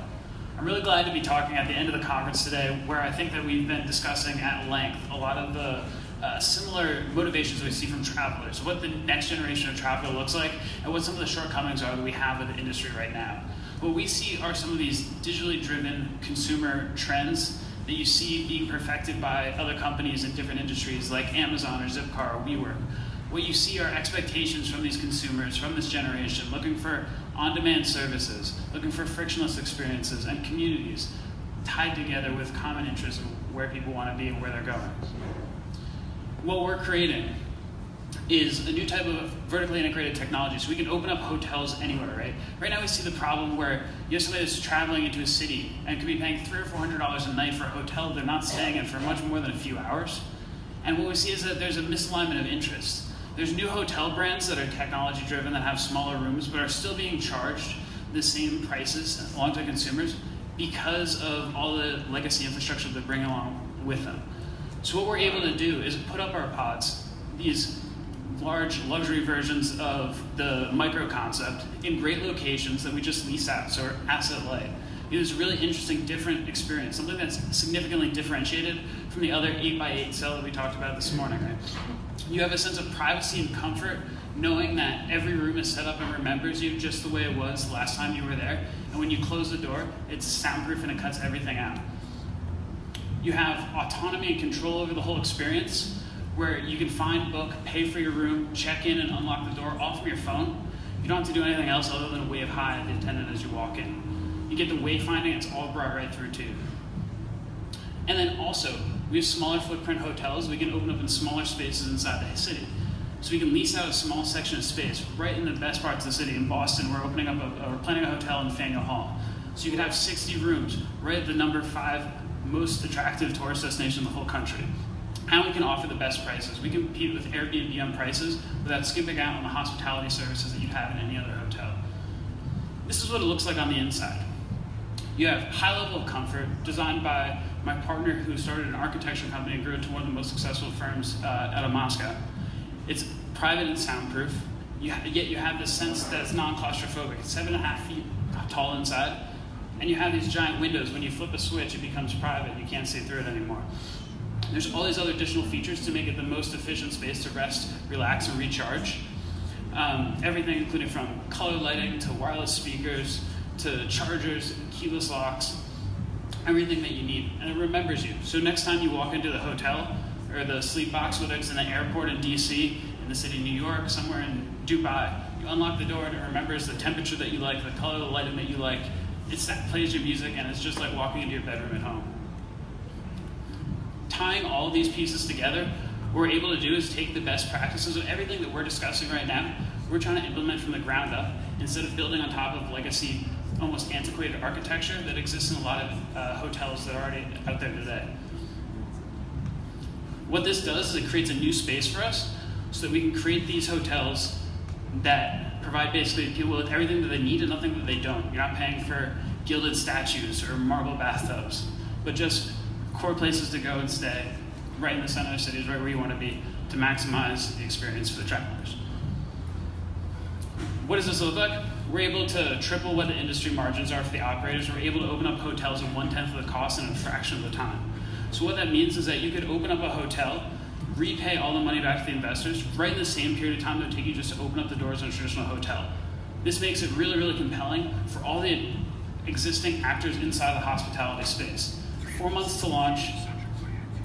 I'm really glad to be talking at the end of the conference today, where I think that we've been discussing at length a lot of the similar motivations we see from travelers, what the next generation of traveler looks like, and what some of the shortcomings are that we have in the industry right now. What we see are some of these digitally driven consumer trends that you see being perfected by other companies in different industries like Amazon or Zipcar or WeWork. What you see are expectations from these consumers, from this generation, looking for on-demand services, looking for frictionless experiences and communities tied together with common interests of where people want to be and where they're going. What we're creating is a new type of vertically integrated technology, so we can open up hotels anywhere, right? Right now we see the problem where you have somebody that's traveling into a city and could be paying $300 or $400 a night for a hotel they're not staying in for much more than a few hours. And what we see is that there's a misalignment of interests. There's new hotel brands that are technology driven that have smaller rooms but are still being charged the same prices along to consumers because of all the legacy infrastructure they bring along with them. So what we're able to do is put up our pods, these large luxury versions of the micro concept in great locations that we just lease out, so we're asset light. It's a really interesting, different experience, something that's significantly differentiated from the other 8x8 cell that we talked about this morning, right? You have a sense of privacy and comfort knowing that every room is set up and remembers you just the way it was the last time you were there, and when you close the door, it's soundproof and it cuts everything out. You have autonomy and control over the whole experience, where you can find, book, pay for your room, check in and unlock the door all from your phone. You don't have to do anything else other than wave hi at the attendant as you walk in. You get the wayfinding, it's all brought right through to you. And then also, we have smaller footprint hotels. We can open up in smaller spaces inside the city. So we can lease out a small section of space right in the best parts of the city. In Boston, we're planning a hotel in Faneuil Hall. So you can have 60 rooms right at the number 5 most attractive tourist destination in the whole country. And we can offer the best prices. We compete with Airbnb on prices without skipping out on the hospitality services that you'd have in any other hotel. This is what it looks like on the inside. You have high level of comfort designed by my partner who started an architecture company and grew it to one of the most successful firms out of Moscow. It's private and soundproof, yet you have this sense that it's non-claustrophobic. It's 7.5 feet tall inside. And you have these giant windows. When you flip a switch, it becomes private. You can't see through it anymore. There's all these other additional features to make it the most efficient space to rest, relax, and recharge. Everything including from color lighting to wireless speakers to chargers, keyless locks, everything that you need. And it remembers you. So next time you walk into the hotel or the sleep box, whether it's in the airport in DC, in the city of New York, somewhere in Dubai, you unlock the door and it remembers the temperature that you like, the color of the lighting that you like. Plays your music, and it's just like walking into your bedroom at home. Tying all of these pieces together, what we're able to do is take the best practices of everything that we're discussing right now. We're trying to implement from the ground up instead of building on top of legacy, almost antiquated architecture that exists in a lot of hotels that are already out there today. What this does is it creates a new space for us so that we can create these hotels that provide basically people with everything that they need and nothing that they don't. You're not paying for gilded statues or marble bathtubs, but just core places to go and stay right in the center of the city is right where you want to be to maximize the experience for the travelers. What does this look like? We're able to triple what the industry margins are for the operators. We're able to open up hotels in 1/10 of the cost and a fraction of the time. So what that means is that you could open up a hotel, repay all the money back to the investors right in the same period of time that it would take you just to open up the doors in a traditional hotel. This makes it really, really compelling for all the existing actors inside the hospitality space. 4 months to launch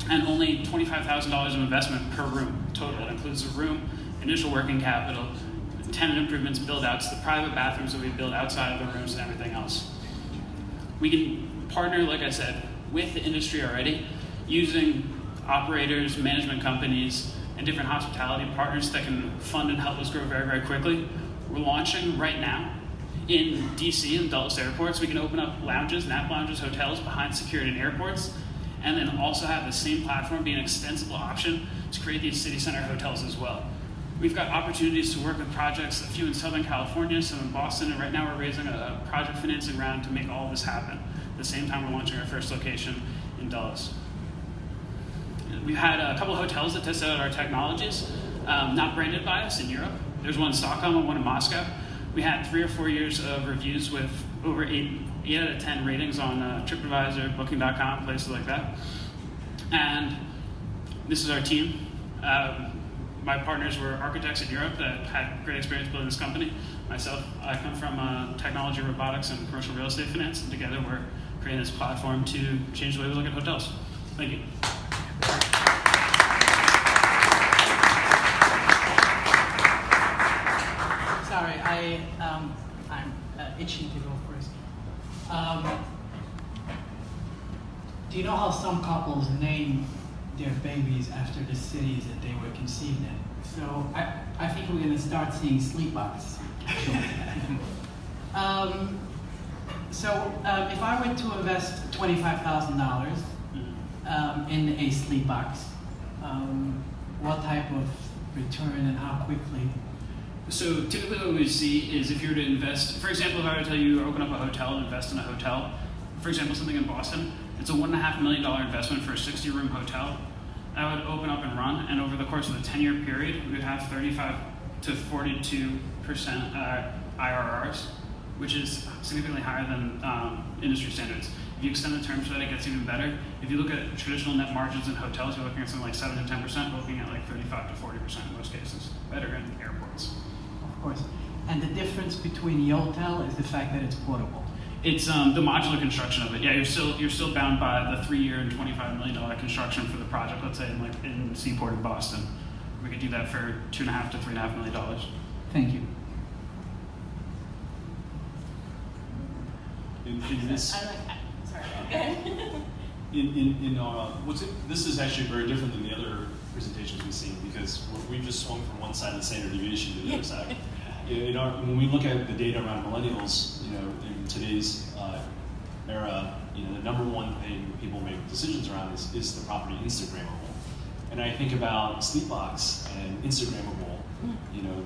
and only $25,000 of investment per room total. It includes the room, initial working capital, tenant improvements, build outs, the private bathrooms that we build outside of the rooms and everything else. We can partner, like I said, with the industry already using operators, management companies, and different hospitality partners that can fund and help us grow very, very quickly. We're launching right now in DC and Dulles airports. We can open up lounges, nap lounges, hotels behind security in airports, and then also have the same platform be an extensible option to create these city center hotels as well. We've got opportunities to work with projects, a few in Southern California, some in Boston, and right now we're raising a project financing round to make all of this happen. At the same time, we're launching our first location in Dulles. We've had a couple of hotels that tested out our technologies, not branded by us in Europe. There's one in Stockholm and one in Moscow. We had 3 or 4 years of reviews with over 8 out of 10 ratings on TripAdvisor, Booking.com, places like that. And this is our team. My partners were architects in Europe that had great experience building this company. Myself, I come from technology, robotics, and commercial real estate finance, and together we're creating this platform to change the way we look at hotels. Thank you. Sorry, I'm itching to go first. Do you know how some couples name their babies after the cities that they were conceived in? So I think we're going to start seeing sleepbox. If I were to invest $25,000 in a sleepbox, what type of return and how quickly? So typically what we see is if you were to invest, for example, if I were to tell you open up a hotel and invest in a hotel, for example, something in Boston, it's a $1.5 million investment for a 60-room hotel. That would open up and run, and over the course of a 10-year period, we would have 35 to 42% IRRs, which is significantly higher than industry standards. If you extend the terms for that, it gets even better. If you look at traditional net margins in hotels, you're looking at something like 7 to 10%, we're looking at like 35 to 40% in most cases. Better in airports. Of course. And the difference between the hotel is the fact that it's portable. It's the modular construction of it. Yeah, you're still bound by the 3-year and $25 million construction for the project. Let's say in Seaport in Boston, we could do that for $2.5 to $3.5 million. Thank you. In this, sorry. Go ahead. This is actually very different than the other presentations we've seen because we've just swung from one side of the standard deviation to the other side. When we look at the data around millennials, in today's era, the number one thing people make decisions around is the property Instagrammable. And I think about Sleepbox and Instagrammable.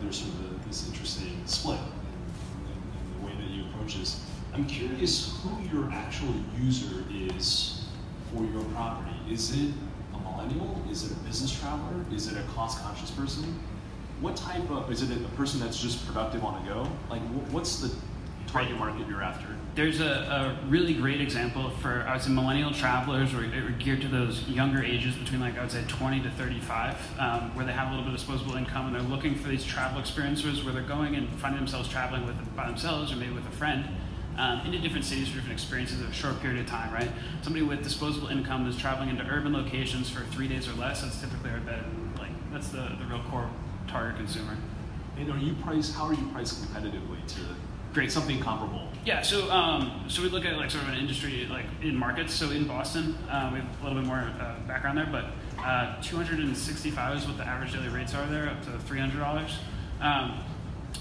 There's sort of this interesting split in the way that you approach this. I'm curious who your actual user is for your property. Is it a millennial? Is it a business traveler? Is it a cost-conscious person? What type of, is it a person that's just productive on a go? Like, what's the target market you're after? There's a really great example for, I would say, millennial travelers, or geared to those younger ages between, like, I would say 20 to 35, where they have a little bit of disposable income and they're looking for these travel experiences where they're going and finding themselves traveling by themselves or maybe with a friend into different cities for different experiences of a short period of time, right? Somebody with disposable income is traveling into urban locations for 3 days or less. That's typically our bet. Like, that's the real core target consumer. And how are you priced competitively to Great. something comparable? Yeah, so we look at like sort of an industry like in markets. So in Boston, we have a little bit more background there, but $265 is what the average daily rates are there, up to $300.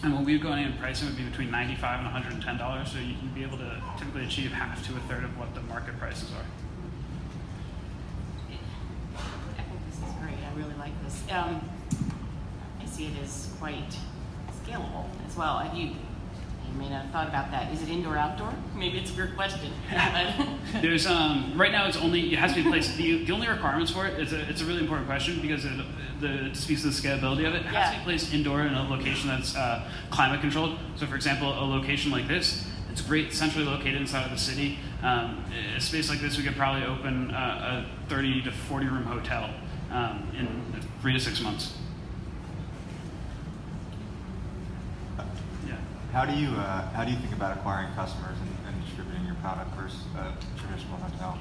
And what we're going in pricing would be between $95 and $110. So you'd be able to typically achieve half to a third of what the market prices are. I think this is great. I really like this. I see it as quite scalable as well. You may not have thought about that. Is it indoor outdoor? Maybe it's a weird question. There's right now it has to be placed. The only requirements for it, it's a really important question because it speaks to the scalability of it. It has to be placed indoor in a location that's climate controlled. So for example, a location like this, it's great, centrally located inside of the city. A space like this, we could probably open a 30 to 40 room hotel in 3 to 6 months. How do you think about acquiring customers and distributing your product versus a traditional hotel?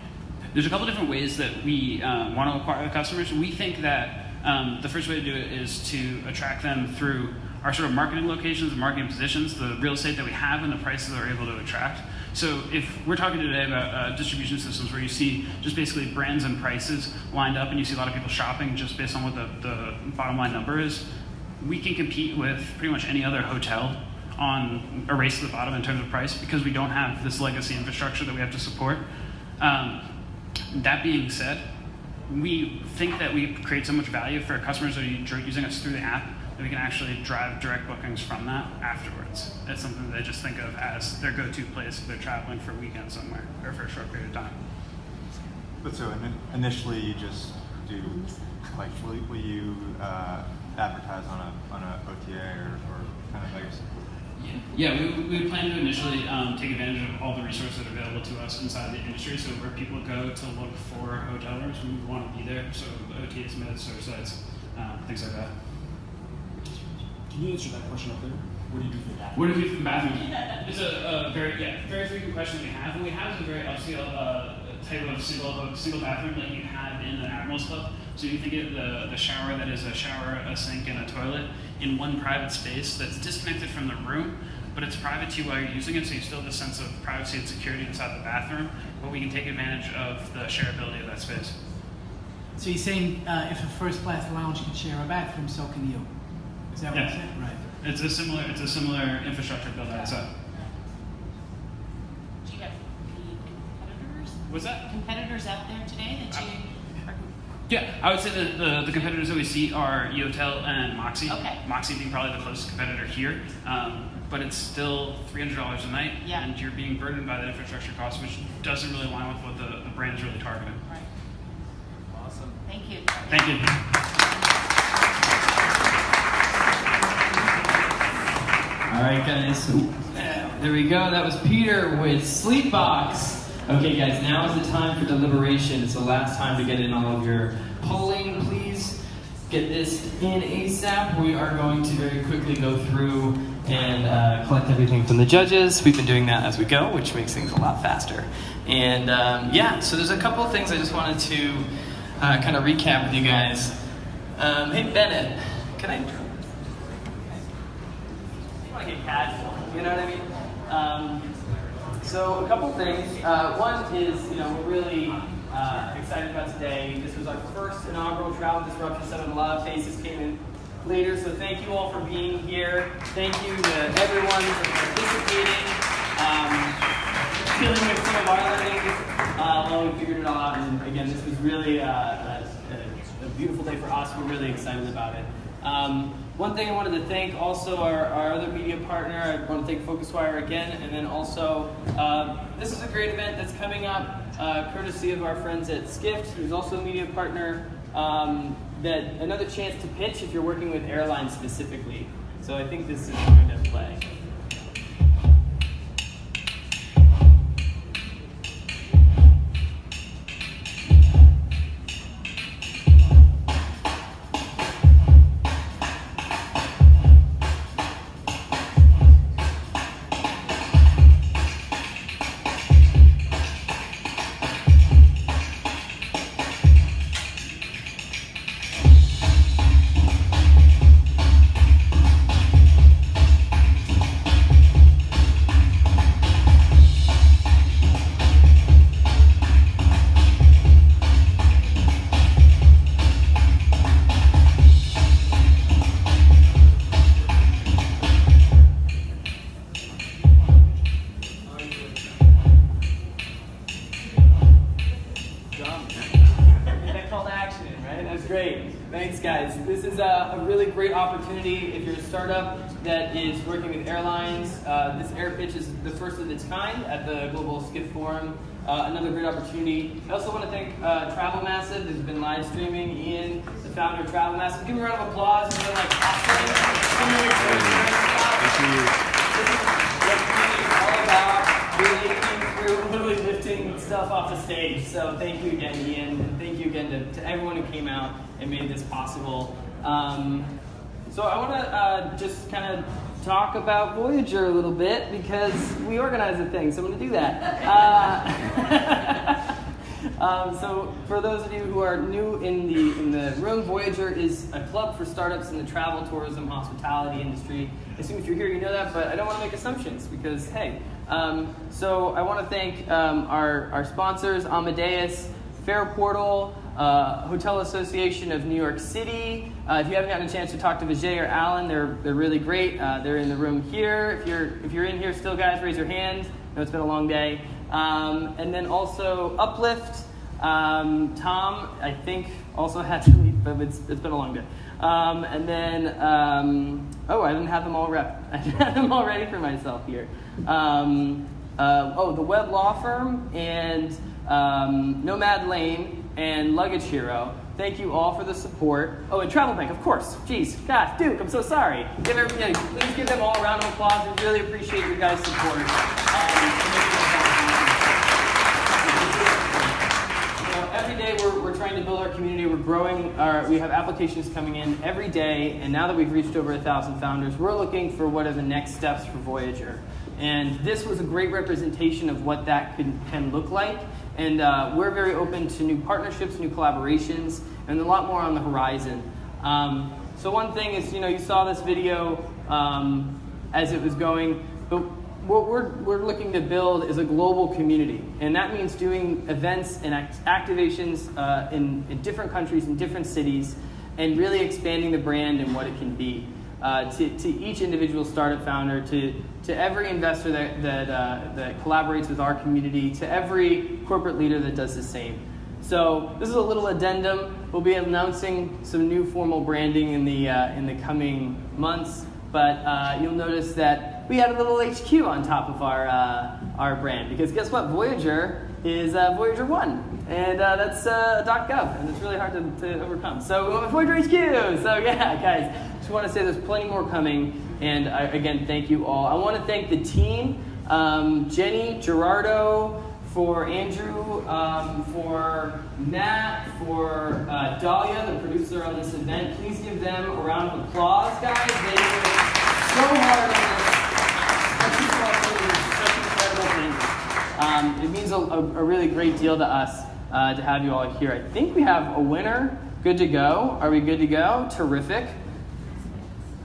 There's a couple different ways that we want to acquire the customers. We think that the first way to do it is to attract them through our sort of marketing locations and marketing positions, the real estate that we have and the prices that we're able to attract. So if we're talking today about distribution systems where you see just basically brands and prices lined up and you see a lot of people shopping just based on what the bottom line number is, we can compete with pretty much any other hotel on a race to the bottom in terms of price because we don't have this legacy infrastructure that we have to support. That being said, we think that we create so much value for customers that are using us through the app that we can actually drive direct bookings from that afterwards. It's something that they just think of as their go-to place if they're traveling for a weekend somewhere or for a short period of time. But so initially you just do, like, will you advertise on a OTA or kind of legacy? Yeah, we plan to initially take advantage of all the resources that are available to us inside the industry. So where people go to look for hotel rooms, we want to be there. So OTAs, med search sites, things like that. Can you answer that question up there? What do you do for the bathroom? What do we do for the bathroom? It's a very frequent question we have. And we have a very upscale type of single bathroom like you have in the Admirals Club. So you think of the shower that is a shower, a sink, and a toilet in one private space that's disconnected from the room, but it's private to you while you're using it, so you still have a sense of privacy and security inside the bathroom, but we can take advantage of the shareability of that space. So you're saying if a first-class lounge can share a bathroom, so can you? Is that what you're saying? Right. It's a similar infrastructure build out. So. Do you have any competitors? What's that? Competitors out there today that you are? Yeah, I would say the competitors that we see are eHotel and Moxie. Okay. Moxie being probably the closest competitor here, but it's still $300 a night, and you're being burdened by the infrastructure cost, which doesn't really align with what the brand is really targeting. Right. Awesome. Thank you. Thank you. All right, guys. There we go. That was Peter with Sleepbox. Okay, guys, now is the time for deliberation. It's the last time to get in all of your polling. Please get this in ASAP. We are going to very quickly go through and collect everything from the judges. We've been doing that as we go, which makes things a lot faster. And so there's a couple of things I just wanted to kind of recap with you guys. Hey, Bennett, can I want to get casual, you know what I mean? So a couple things. One is, we're really excited about today. This was our first inaugural Travel Disruption Summit. A lot of faces came in later, so thank you all for being here. Thank you to everyone for participating, dealing with some of our learnings while we figured it all out. And again, this was really a beautiful day for us. We're really excited about it. One thing I wanted to thank also our other media partner. I want to thank FocusWire again, and then also this is a great event that's coming up courtesy of our friends at Skift, who's also a media partner. That another chance to pitch if you're working with airlines specifically. So I think this is going to play. Great. Thanks, guys. This is a really great opportunity if you're a startup that is working with airlines. This air pitch is the first of its kind at the Global Skiff Forum. Another great opportunity. I also want to thank Travel Massive, who's been live streaming. Ian, the founder of Travel Massive. Give me a round of applause. We're like awesome. This is what it's all about. Really came through, literally lifting stuff off the stage. So thank you again, Ian, and thank you again to everyone who came out and made this possible. So I want to just kind of talk about Voyager a little bit because we organize the thing, so I'm going to do that. So for those of you who are new in the room, Voyager is a club for startups in the travel, tourism, hospitality industry. I assume if you're here, you know that, but I don't want to make assumptions because, hey. So I want to thank our sponsors, Amadeus, Fairportal, Hotel Association of New York City. If you haven't gotten a chance to talk to Vijay or Alan, they're really great. They're in the room here. If you're in here still, guys, raise your hand. I know it's been a long day. And then also Uplift. Tom, I think, also had to leave, but it's been a long day. And then, I didn't have them all I didn't have them all ready for myself here. The Web Law Firm and Nomad Lane and Luggage Hero. Thank you all for the support. Oh, and Travel Bank, of course. Jeez, gosh, Duke, I'm so sorry. Please give them all a round of applause. We really appreciate your guys' support. Every day we're trying to build our community. We're growing. We have applications coming in every day, and now that we've reached over 1,000 founders, we're looking for what are the next steps for Voyager. And this was a great representation of what that can look like. And we're very open to new partnerships, new collaborations, and a lot more on the horizon. So one thing is, you saw this video as it was going, but what we're looking to build is a global community. And that means doing events and activations in different countries, in different cities, and really expanding the brand and what it can be. To each individual startup founder, to every investor that collaborates with our community, to every corporate leader that does the same. So this is a little addendum. We'll be announcing some new formal branding in the coming months, but you'll notice that we had a little HQ on top of our brand, because guess what? Voyager is Voyager 1, and that's .gov, and it's really hard to overcome. So Voyager HQ. So yeah, guys. Just want to say there's plenty more coming, and again, thank you all. I want to thank the team, Jenny, Gerardo, for Andrew, for Matt, for Dahlia, the producer on this event. Please give them a round of applause, guys. They worked so hard on this. It means a really great deal to us to have you all here. I think we have a winner. Good to go. Are we good to go? Terrific.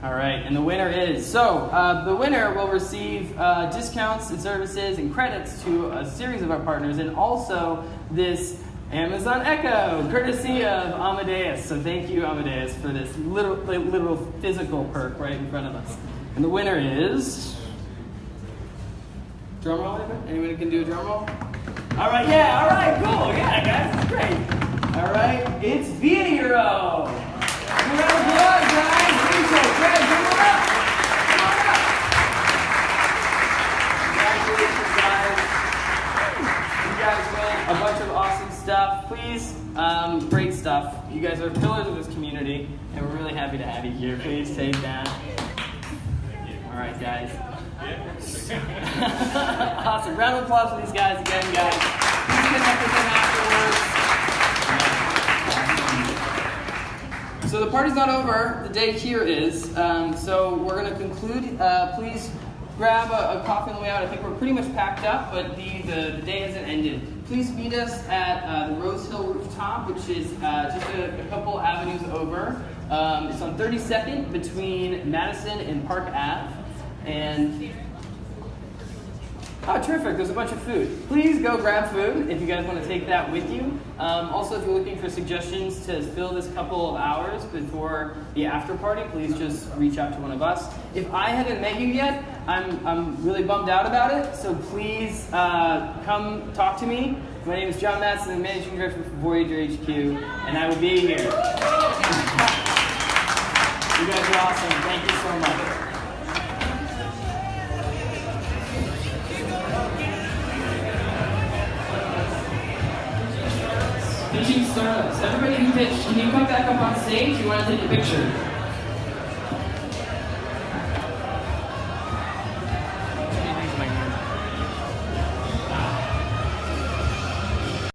All right, and the winner is, the winner will receive discounts and services and credits to a series of our partners, and also this Amazon Echo, courtesy of Amadeus. So thank you, Amadeus, for this literal physical perk right in front of us. And the winner is, drum roll, anyone can do a drum roll? All right, cool, yeah, guys, that's great. All right, it's VoyagerHQ. Round of applause, guys. Greg, come on up. Congratulations, guys. You guys win a bunch of awesome stuff. Please, great stuff. You guys are pillars of this community, and we're really happy to have you here. Please take that. All right, guys. Awesome. Round of applause for these guys again, guys. Please connect with them afterwards. So the party's not over. The day here is. So we're going to conclude. Please grab a coffee on the way out. I think we're pretty much packed up, but the day hasn't ended. Please meet us at the Rose Hill rooftop, which is just a couple avenues over. It's on 32nd between Madison and Park Ave. And oh, terrific. There's a bunch of food. Please go grab food if you guys want to take that with you. Also, if you're looking for suggestions to fill this couple of hours before the after party, please just reach out to one of us. If I haven't met you yet, I'm really bummed out about it. So please come talk to me. My name is John Matson, the Managing Director for VoyagerHQ, and I will be here. You guys are awesome. Thank you so much. Pitching startups. Everybody who pitched, can you come back up on stage? You want to take a picture?